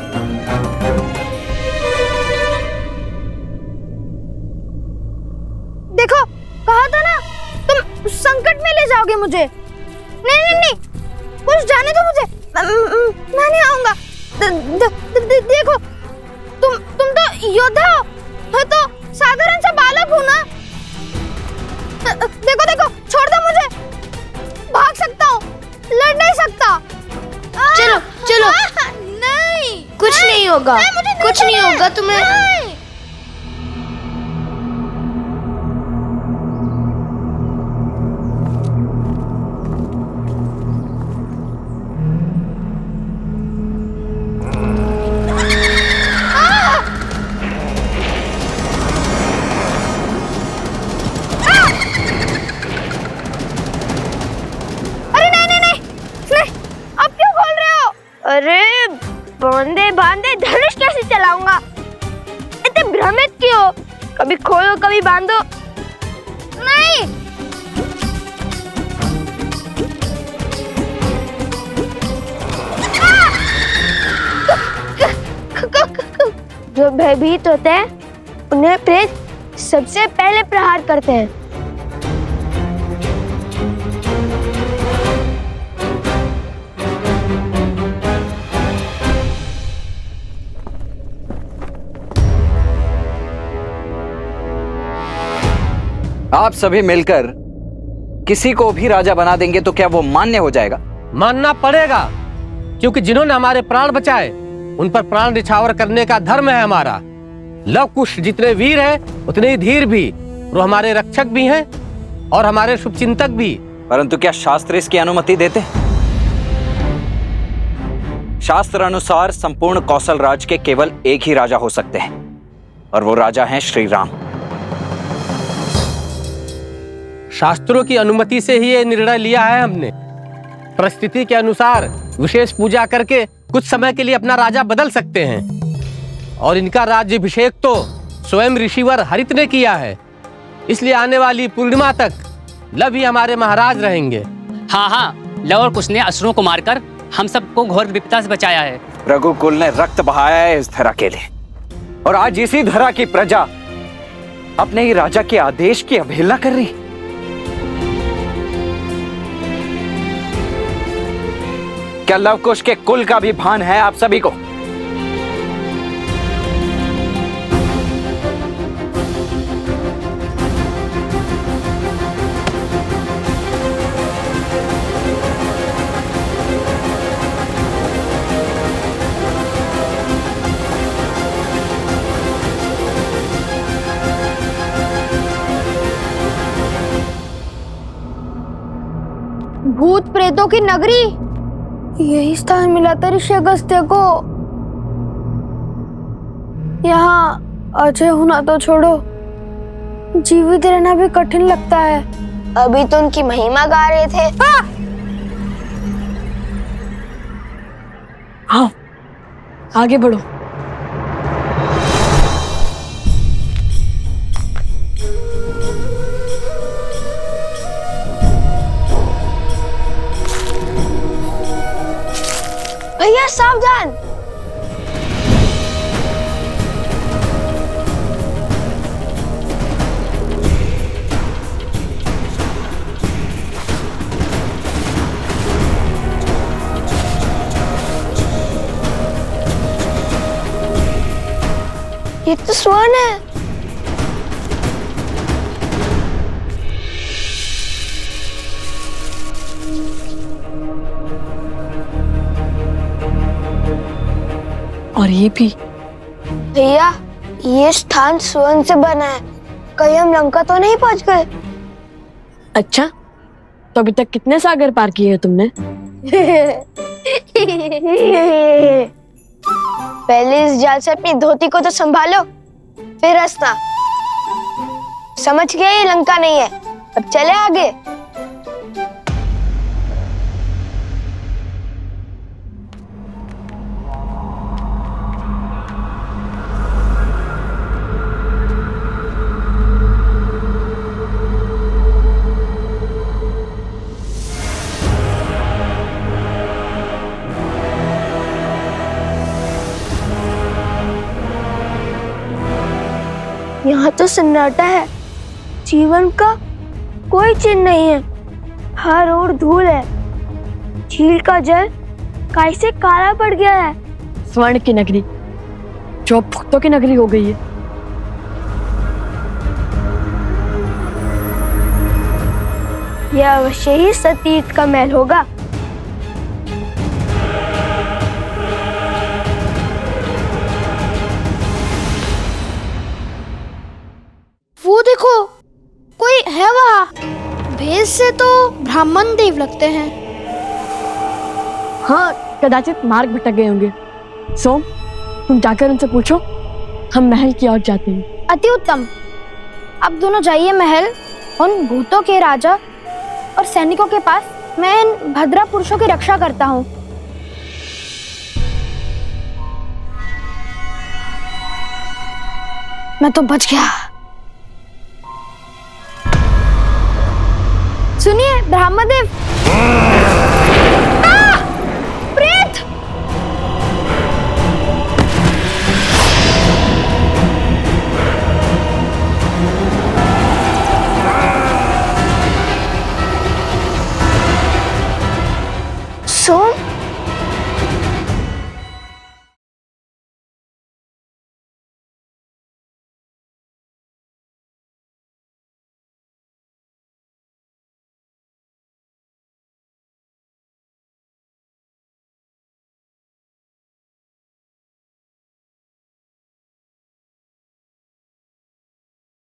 देखो, कहा था ना तुम संकट में ले जाओगे मुझे। नहीं नहीं नहीं, कुछ जाने दो मुझे, मैं नहीं आऊंगा। देखो, तुम तो योद्धा हो, मैं तो साधारण सा बालक हूँ ना। देखो देखो, छोड़ दो मुझे, भाग सकता हूँ, लड़ नहीं सकता। चलो चलो। नहीं, कुछ नहीं होगा, कुछ नहीं होगा तुम्हें। अरे बांधे बांधे धनुष कैसे चलाऊंगा? इतने भ्रमित क्यों? कभी खोलो कभी बांधो। नहीं, जो भयभीत होते हैं उन्हें प्रेत सबसे पहले प्रहार करते हैं। आप सभी मिलकर किसी को भी राजा बना देंगे तो क्या वो मान्य हो जाएगा? मानना पड़ेगा, क्योंकि जिन्होंने हमारे प्राण बचाए उन पर प्राण निछावर करने का धर्म है हमारा। लव कुश जितने वीर हैं उतने ही धीर भी, वो हमारे रक्षक भी हैं और हमारे शुभचिंतक भी। परंतु क्या शास्त्र इसकी अनुमति देते? शास्त्र अनुसार संपूर्ण कौशल राज के केवल एक ही राजा हो सकते हैं और वो राजा हैं श्री राम। शास्त्रों की अनुमति से ही ये निर्णय लिया है हमने। परिस्थिति के अनुसार विशेष पूजा करके कुछ समय के लिए अपना राजा बदल सकते हैं और इनका राज्याभिषेक तो स्वयं ऋषिवर हरित ने किया है। इसलिए आने वाली पूर्णिमा तक लव ही हमारे महाराज रहेंगे। हाँ हाँ, लव और कुश ने असुरों को मारकर हम सबको घोर विपदा से बचाया है। रघुकुल ने रक्त बहाया है इस धरा के लिए, और आज इसी धरा की प्रजा अपने ही राजा के आदेश की अवहेलना कर रही। क्या लवकुश के कुल का भी भान है आप सभी को? भूत प्रेतों की नगरी, यही स्थान मिला था ऋषि अगस्त्य को। यहाँ अजय होना तो छोड़ो, जीवित रहना भी कठिन लगता है। अभी तो उनकी महिमा गा रहे थे। हाँ, आगे बढ़ो। भैया सावधान। ये तो स्वर्ण है। और ये भी। भैया, ये स्थान स्वर्ण से बना है। कहीं हम लंका तो नहीं पहुंच गए? अच्छा, तो अभी तक कितने सागर पार किए हैं तुमने? पहले इस जाल से अपनी धोती को तो संभालो, फिर हंसना। समझ गए ये लंका नहीं है। अब चले आगे। यहाँ तो सन्नाटा है, जीवन का कोई चिन्ह नहीं है। हर ओर धूल है। झील का जल कैसे काला पड़ गया है। स्वर्ण की नगरी जो अब भक्तों की नगरी हो गई है। यह अवश्य ही सतीर्थ का महल होगा। वो देखो, कोई है वहाँ। भेष से तो ब्राह्मण देव लगते हैं। हाँ, कदाचित मार्ग भटक गए होंगे। सोम, तुम जाकर उनसे पूछो, हम महल की ओर जाते हैं। अति उत्तम। अब दोनों जाइए महल। उन भूतों के राजा और सैनिकों के पास मैं इन भद्रा पुरुषों की रक्षा करता हूँ। मैं तो बच गया। सुनिए ब्रह्मदेव। प्रेत! सोम,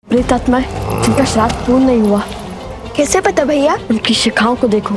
प्रेतात्माएं जिनका श्राद्ध पूर्ण नहीं हुआ। कैसे पता भैया? उनकी शिखाओं को देखो।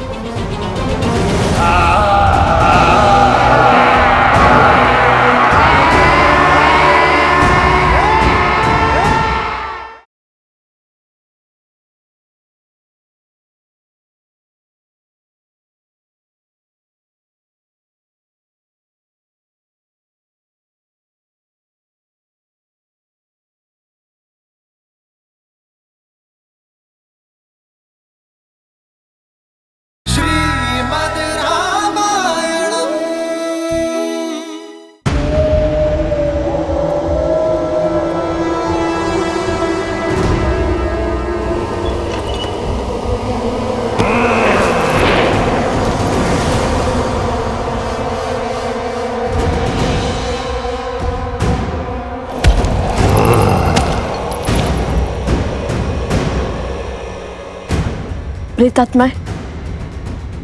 प्रेतात्माएं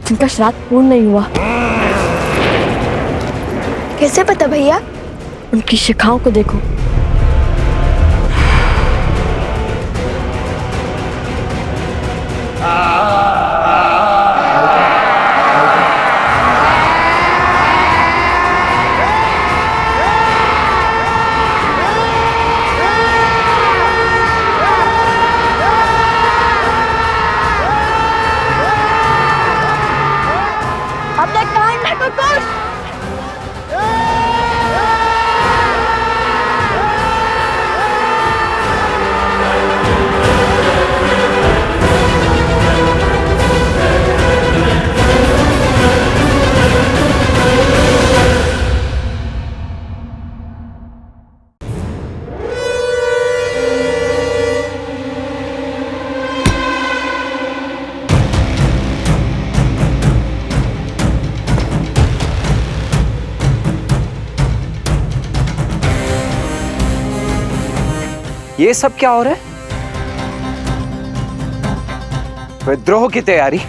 जिनका श्राद्ध पूर्ण नहीं हुआ। कैसे पता भैया? उनकी शिखाओं को देखो। अपने कान में कुछ ये सब क्या हो रहा है? विद्रोह की तैयारी?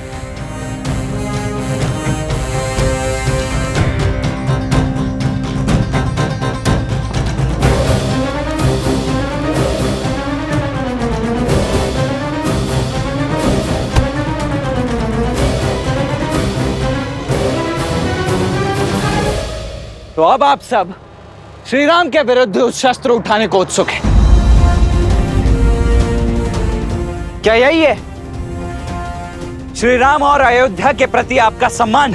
तो अब आप सब श्री राम के विरुद्ध उस शस्त्र उठाने को उत्सुक हैं। क्या यही है श्री राम और अयोध्या के प्रति आपका सम्मान?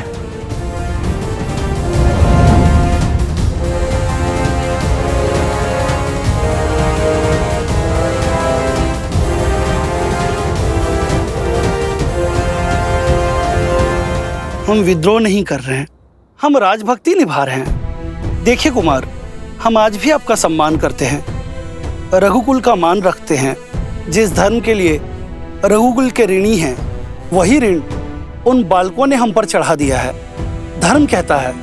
हम विद्रोह नहीं कर रहे हैं, हम राजभक्ति निभा रहे हैं। देखिए कुमार, हम आज भी आपका सम्मान करते हैं, रघुकुल का मान रखते हैं। जिस धर्म के लिए रघुकुल के ऋणी हैं, वही ऋण उन बालकों ने हम पर चढ़ा दिया है। धर्म कहता है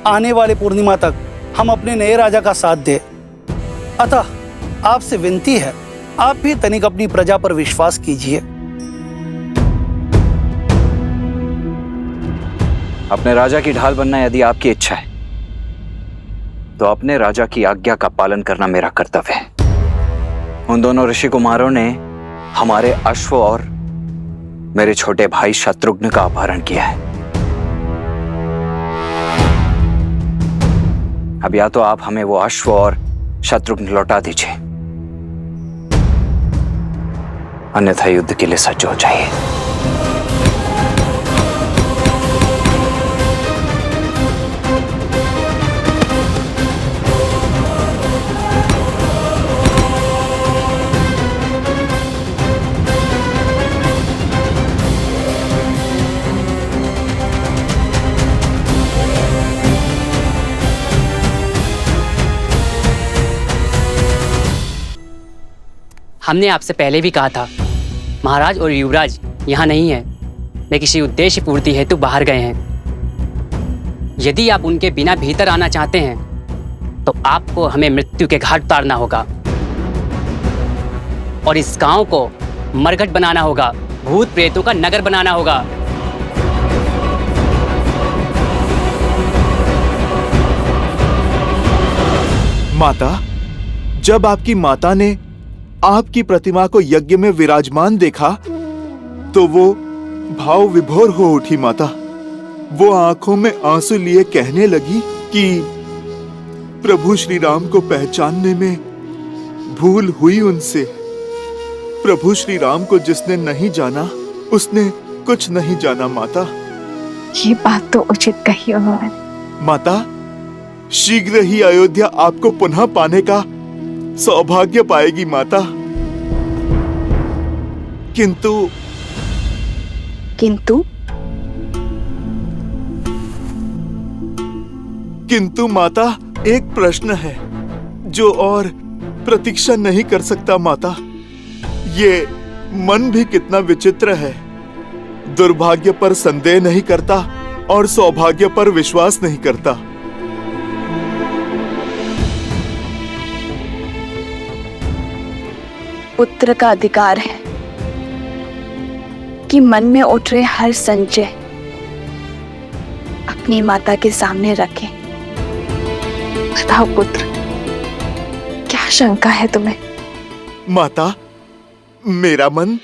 आने वाले पूर्णिमा तक हम अपने नए राजा का साथ दें। अतः आपसे विनती है, आप भी तनिक अपनी प्रजा पर विश्वास कीजिए। अपने राजा की ढाल बनना यदि आपकी इच्छा है, तो अपने राजा की आज्ञा का पालन करना मेरा कर्तव्य है। उन दोनों ऋषि कुमारों ने हमारे अश्व और मेरे छोटे भाई शत्रुघ्न का अपहरण किया है। अब या तो आप हमें वो अश्व और शत्रुघ्न लौटा दीजिए, अन्यथा युद्ध के लिए सज्ज हो जाइए। हमने आपसे पहले भी कहा था, महाराज और युवराज यहाँ नहीं है, वे किसी उद्देश्य पूर्ति हेतु बाहर गए हैं। यदि आप उनके बिना भीतर आना चाहते हैं तो आपको हमें मृत्यु के घाट उतारना होगा और इस गांव को मरघट बनाना होगा, भूत प्रेतों का नगर बनाना होगा। माता, जब आपकी माता ने आपकी प्रतिमा को यज्ञ में विराजमान देखा तो वो भाव विभोर हो उठी। माता, वो आंखों में आंसू लिए कहने लगी कि प्रभु श्री राम को पहचानने में भूल हुई उनसे। प्रभु श्री राम को जिसने नहीं जाना उसने कुछ नहीं जाना। माता, ये बात तो उचित कही उन्होंने। माता, शीघ्र ही अयोध्या आपको पुनः पाने का सौभाग्य पाएगी। माता, किंतु माता, एक प्रश्न है जो और प्रतीक्षा नहीं कर सकता। माता, ये मन भी कितना विचित्र है, दुर्भाग्य पर संदेह नहीं करता और सौभाग्य पर विश्वास नहीं करता। पुत्र का अधिकार है कि मन में उठ रहे हर संशय अपनी माता के सामने रखें। बताओ पुत्र, क्या शंका है तुम्हें? माता, मेरा मन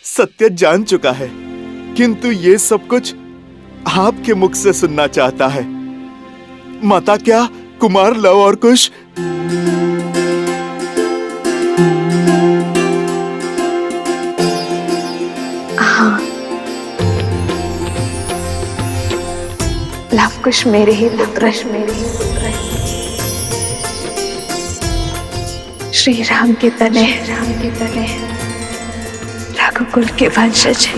सत्य जान चुका है, किंतु ये सब कुछ आपके मुख से सुनना चाहता है। माता, क्या कुमार लव और कुश लवकुश मेरे ही पुत्र, श्री राम के तने रघुकुल के वंशज।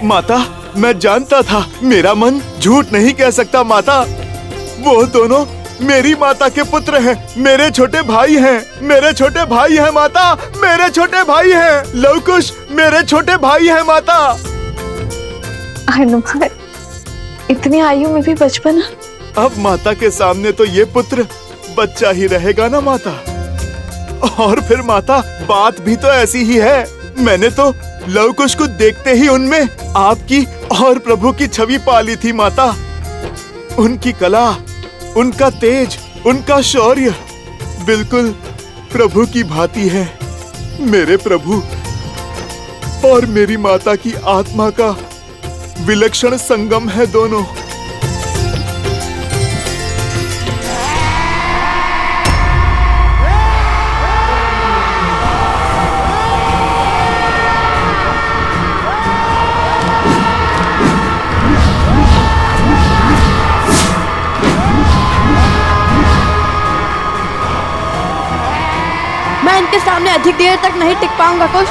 माता, मैं जानता था, मेरा मन झूठ नहीं कह सकता। माता, वो दोनों मेरी माता के पुत्र हैं, मेरे छोटे भाई हैं, मेरे छोटे भाई हैं। माता, मेरे छोटे भाई हैं। लवकुश मेरे छोटे भाई हैं। माता, हनुमान इतनी आयु में भी बचपना। अब माता के सामने तो ये पुत्र बच्चा ही रहेगा ना माता। और फिर माता, बात भी तो ऐसी ही है। मैंने तो लव कुश को देखते ही उनमें आपकी और प्रभु की छवि पाली थी माता। उनकी कला, उनका तेज, उनका शौर्य बिल्कुल प्रभु की भांति है। मेरे प्रभु और मेरी माता की आत्मा का विलक्षण संगम है दोनों। मैं इनके सामने अधिक देर तक नहीं टिक पाऊंगा कुश।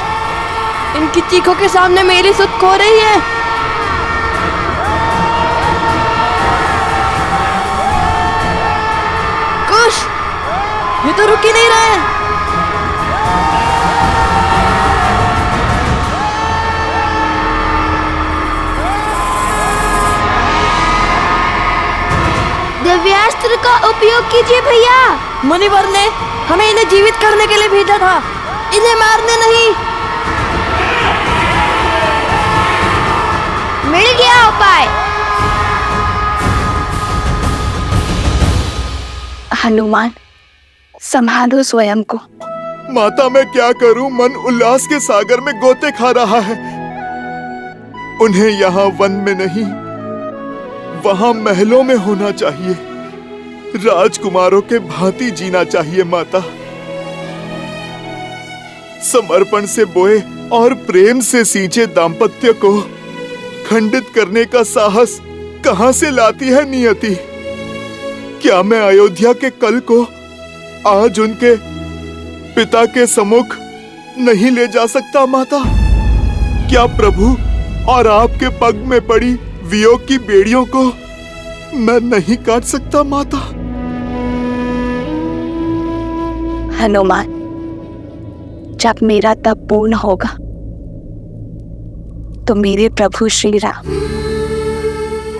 इनकी चीखों के सामने मेरी सुध खो रही है। कुश, ये तो रुक ही नहीं रहे। दिव्यास्त्र का उपयोग कीजिए भैया। मुनिवर ने हमें इन्हें जीवित करने के लिए भेजा था, इन्हें मारने नहीं। मिल गया उपाय। हनुमान, संभालो स्वयं को। माता, मैं क्या करूं? मन उल्लास के सागर में गोते खा रहा है। उन्हें यहाँ वन में नहीं, वहां महलों में होना चाहिए। राजकुमारों के भांति जीना चाहिए माता। समर्पण से बोए और प्रेम से सींचे दाम्पत्य को खंडित करने का साहस कहां से लाती है नियति? क्या मैं अयोध्या के कल को आज उनके पिता के सम्मुख नहीं ले जा सकता माता? क्या प्रभु और आपके पग में पड़ी वियोग की बेड़ियों को मैं नहीं काट सकता माता? हनुमान, जब मेरा तप पूर्ण होगा तो मेरे प्रभु श्री राम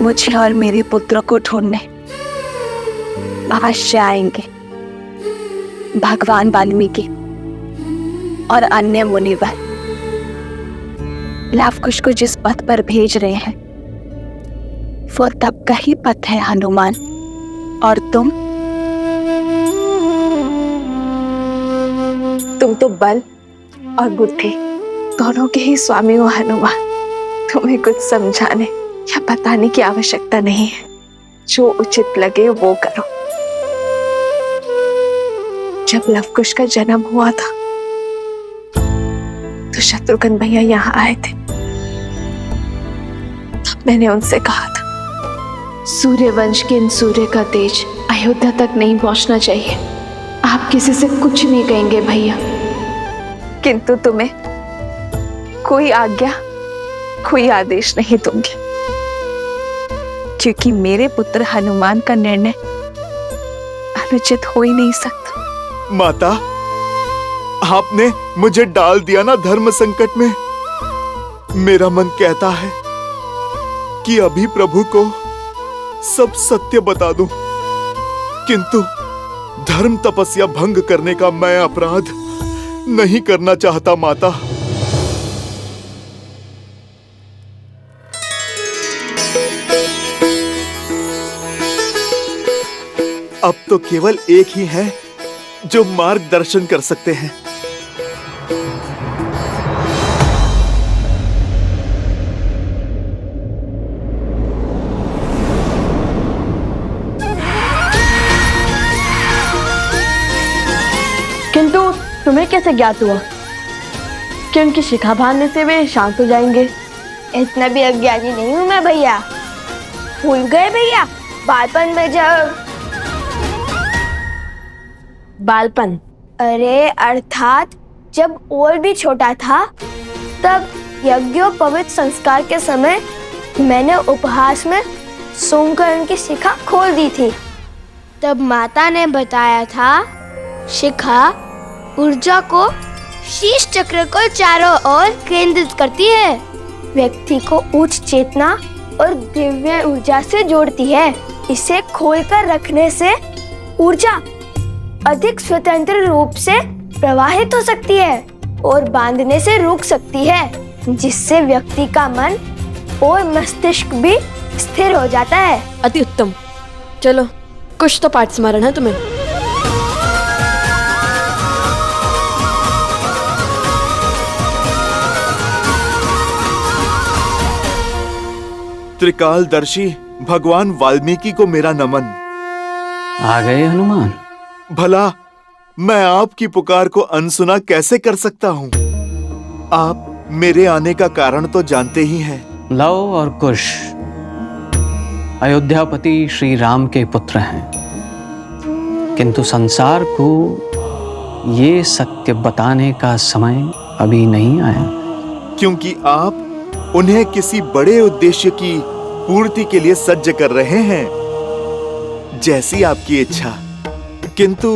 मुझे और मेरे पुत्र को ढूंढने अवश्य आएंगे। भगवान वाल्मीकि और अन्य मुनिवर लव कुश को जिस पथ पर भेज रहे हैं वो तप का ही पथ है हनुमान। और तुम तो बल और बुद्धि दोनों के ही स्वामी हो हनुमान। तुम्हें कुछ समझाने या बताने की आवश्यकता नहीं है। जो उचित लगे वो करो। जब लव कुश का जन्म हुआ था तो शत्रुघ्न भैया यहाँ आए थे। तब मैंने उनसे कहा था, सूर्यवंश के इन सूर्य का तेज अयोध्या तक नहीं पहुंचना चाहिए। आप किसी से कुछ नहीं कहेंगे भैया, किंतु तुम्हें कोई आज्ञा, कोई आदेश नहीं दूंगी, क्योंकि मेरे पुत्र हनुमान का निर्णय अनुचित हो ही नहीं सकता। माता, आपने मुझे डाल दिया ना धर्म संकट में। मेरा मन कहता है कि अभी प्रभु को सब सत्य बता दूं, किंतु धर्म तपस्या भंग करने का मैं अपराध नहीं करना चाहता माता। अब तो केवल एक ही है जो मार्गदर्शन कर सकते हैं। किंतु तुम्हें कैसे ज्ञात हुआ कि उनकी शिखा बांधने से वे शांत हो जाएंगे? इतना भी अज्ञानी नहीं हूँ मैं भैया। भूल गए भैया बालपन में जब बालपन? अरे अर्थात जब और भी छोटा था, तब यज्ञोपवीत संस्कार के समय मैंने उपहास में सूंघकर उनकी शिखा खोल दी थी। तब माता ने बताया था, शिखा ऊर्जा को शीश चक्र को चारों ओर केंद्रित करती है, व्यक्ति को उच्च चेतना और दिव्य ऊर्जा से जोड़ती है। इसे खोलकर रखने से ऊर्जा अधिक स्वतंत्र रूप से प्रवाहित हो सकती है और बांधने से रुक सकती है, जिससे व्यक्ति का मन और मस्तिष्क भी स्थिर हो जाता है। अति उत्तम। चलो, कुछ तो पाठ स्मरण है तुम्हें। त्रिकालदर्शी भगवान वाल्मीकि को मेरा नमन। आ गए हनुमान? भला मैं आपकी पुकार को अनसुना कैसे कर सकता हूँ? आप मेरे आने का कारण तो जानते ही हैं। लव और कुश अयोध्यापति श्री राम के पुत्र हैं, किंतु संसार को ये सत्य बताने का समय अभी नहीं आया, क्योंकि आप उन्हें किसी बड़े उद्देश्य की पूर्ति के लिए सज्ज कर रहे हैं, जैसी आपकी इच्छा। किंतु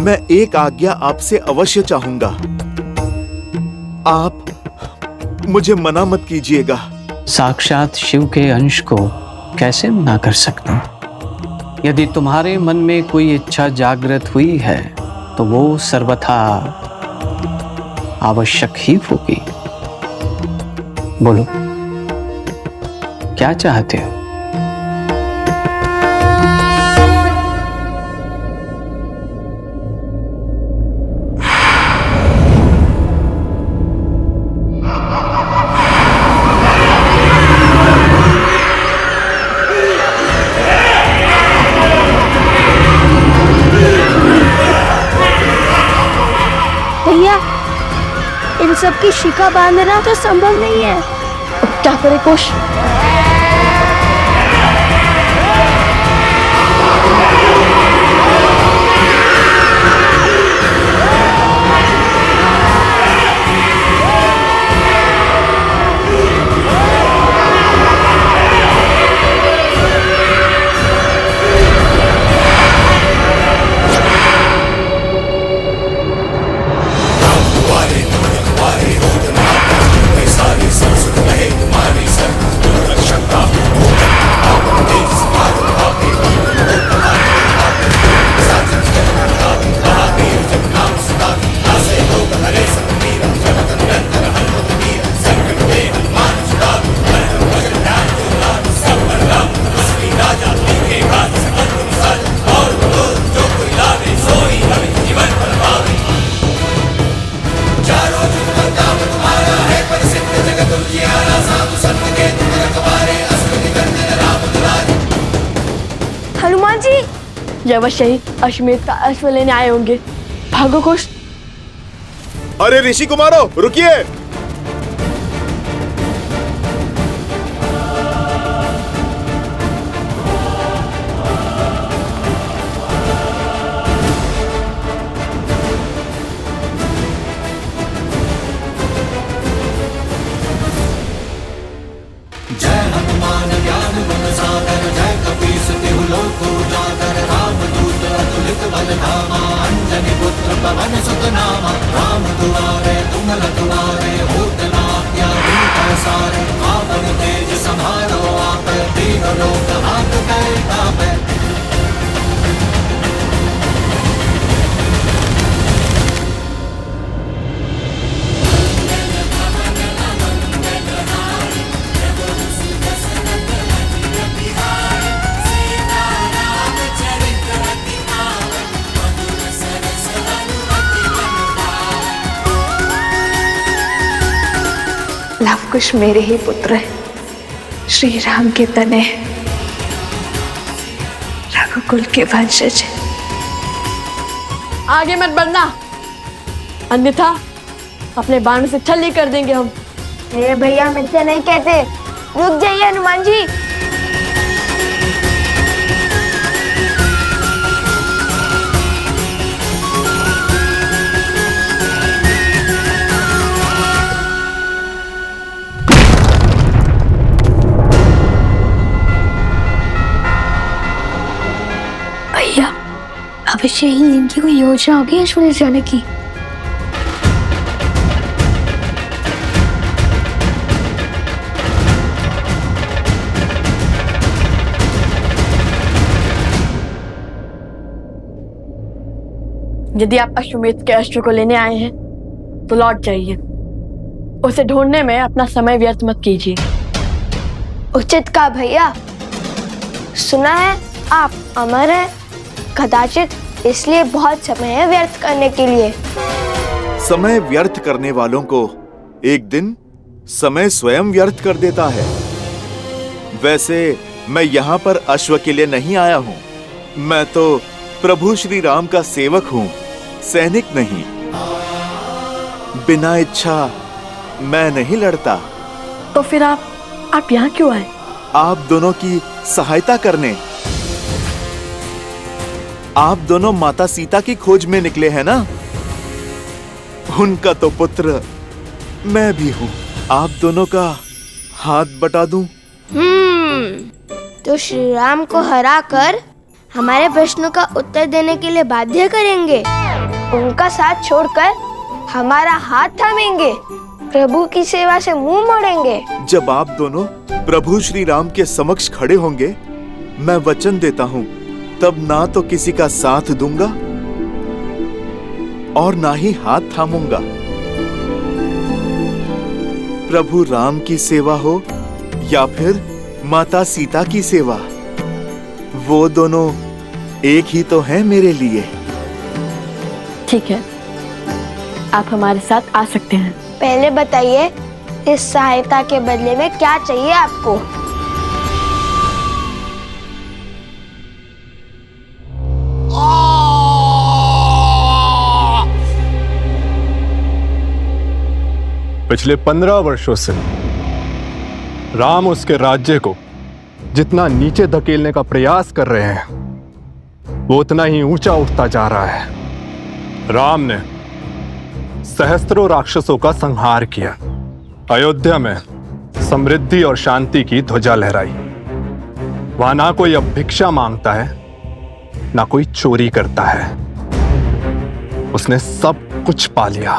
मैं एक आज्ञा आपसे अवश्य चाहूंगा। आप मुझे मना मत कीजिएगा। साक्षात शिव के अंश को कैसे मना कर सकता हूं? यदि तुम्हारे मन में कोई इच्छा जागृत हुई है तो वो सर्वथा आवश्यक ही होगी। बोलो, क्या चाहते हो? भैया, इन सब की शिखा बांधना तो संभव नहीं है। अब क्या करे कुश? हनुमान जी, ये अवश्य ही अश्वमेध का अश्व लेने आए होंगे। भागो कुश। अरे ऋषि कुमारो, रुकिए। जय हनुमान ज्ञान गुण सागर, जय कपीस तिहु लोक उजागर, रामदूत अतुलित बल धामा, अंजनी पुत्र पवन सुत नामा, राम दुआरे तुम रखवारे, होत न आज्ञा सारे, आपन तेज समारो आप, तीनों लोक हाथ कह तापै। लव कुश मेरे ही पुत्र हैं, श्री राम के तने हैं, रघुकुल के वंशज हैं। आगे मत बढ़ना, अन्यथा अपने बाण से छल्ली कर देंगे हम। मेरे भैया मुझसे नहीं कहते। रुक जाइए हनुमान जी। भैया, अवश्य ही इनकी कोई योजना होगी अश्वमेध जाने की। यदि आप अश्वमेध के अश्व को लेने आए हैं तो लौट जाइए। उसे ढूंढने में अपना समय व्यर्थ मत कीजिए। उचित कहा भैया। सुना है आप अमर हैं, कदाचित इसलिए बहुत समय है व्यर्थ करने के लिए। समय व्यर्थ करने वालों को एक दिन समय स्वयं व्यर्थ कर देता है। वैसे मैं यहाँ पर अश्व के लिए नहीं आया हूँ। मैं तो प्रभु श्री राम का सेवक हूँ, सैनिक नहीं। बिना इच्छा मैं नहीं लड़ता। तो फिर आप यहाँ क्यों आए? आप दोनों की सहायता करने। आप दोनों माता सीता की खोज में निकले हैं ना? उनका तो पुत्र मैं भी हूँ। आप दोनों का हाथ बटा दूं? तो श्री राम को हराकर हमारे प्रश्नों का उत्तर देने के लिए बाध्य करेंगे। उनका साथ छोड़कर हमारा हाथ थामेंगे, प्रभु की सेवा से मुंह मोड़ेंगे। जब आप दोनों प्रभु श्री राम के समक्ष खड़े होंगे, मैं वचन देता हूँ, तब ना तो किसी का साथ दूंगा और ना ही हाथ थामूंगा। प्रभु राम की सेवा हो या फिर माता सीता की सेवा, वो दोनों एक ही तो हैं मेरे लिए। ठीक है, आप हमारे साथ आ सकते हैं। पहले बताइए, इस सहायता के बदले में क्या चाहिए आपको? पिछले 15 वर्षों से राम उसके राज्य को जितना नीचे धकेलने का प्रयास कर रहे हैं, वो उतना ही ऊंचा उठता जा रहा है। राम ने सहस्त्रों राक्षसों का संहार किया, अयोध्या में समृद्धि और शांति की ध्वजा लहराई। वहां ना कोई अब भिक्षा मांगता है, ना कोई चोरी करता है। उसने सब कुछ पा लिया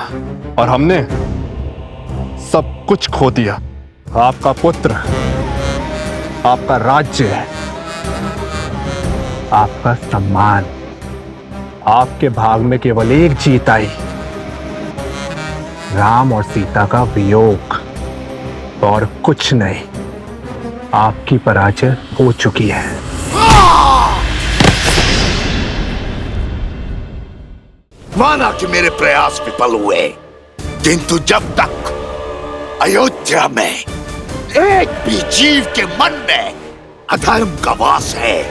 और हमने सब कुछ खो दिया। आपका पुत्र, आपका राज्य, आपका सम्मान, आपके भाग में केवल एक जीत आई, राम और सीता का वियोग, और कुछ नहीं। आपकी पराजय हो चुकी है। माना कि मेरे प्रयास विफल हुए, किंतु जब तक अयोध्या में एक भी जीव के मन में अधर्म का वास है,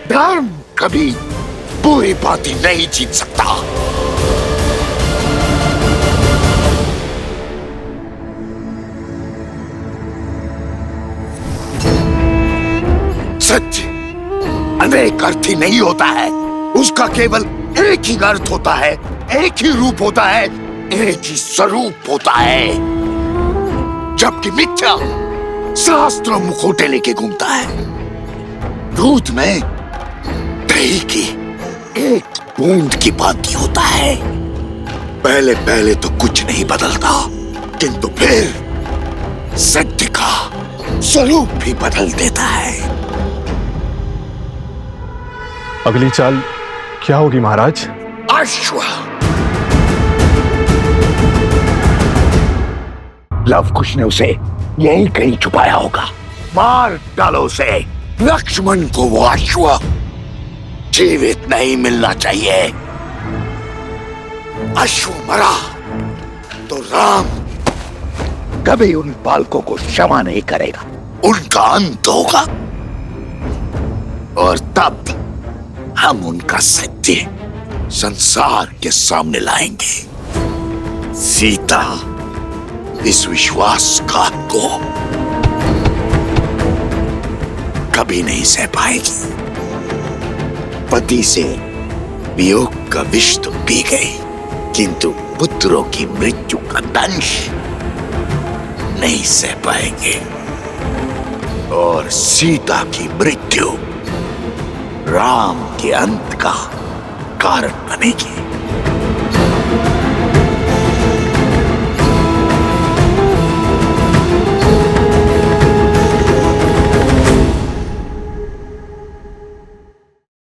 धर्म कभी पूरी बातें नहीं जीत सकता। सत्य अनेक अर्थी नहीं होता है, उसका केवल एक ही अर्थ होता है, एक ही रूप होता है, एक ही स्वरूप होता है। जबकि मिथ्या शास्त्रों मुखोटे लेके घूमता है। दूध में दही की एक बूंद की बाती होता है। पहले पहले तो कुछ नहीं बदलता, किंतु फिर सत्य का स्वरूप भी बदल देता है। अगली चाल क्या होगी महाराज? अश्व। लव कुश ने उसे यही कहीं छुपाया होगा। मार डालो उसे। लक्ष्मण को वो अश्व जीवित नहीं मिलना चाहिए। अश्व मरा तो राम कभी उन बालकों को क्षमा नहीं करेगा, उनका अंत होगा। और तब हम उनका सत्य संसार के सामने लाएंगे। सीता इस विश्वासघात को कभी नहीं सह पाएगी। पति से वियोग का विष तो पी गई, किंतु पुत्रों की मृत्यु का दंश नहीं सह पाएंगे। और सीता की मृत्यु राम के अंत का कारण बनेगी।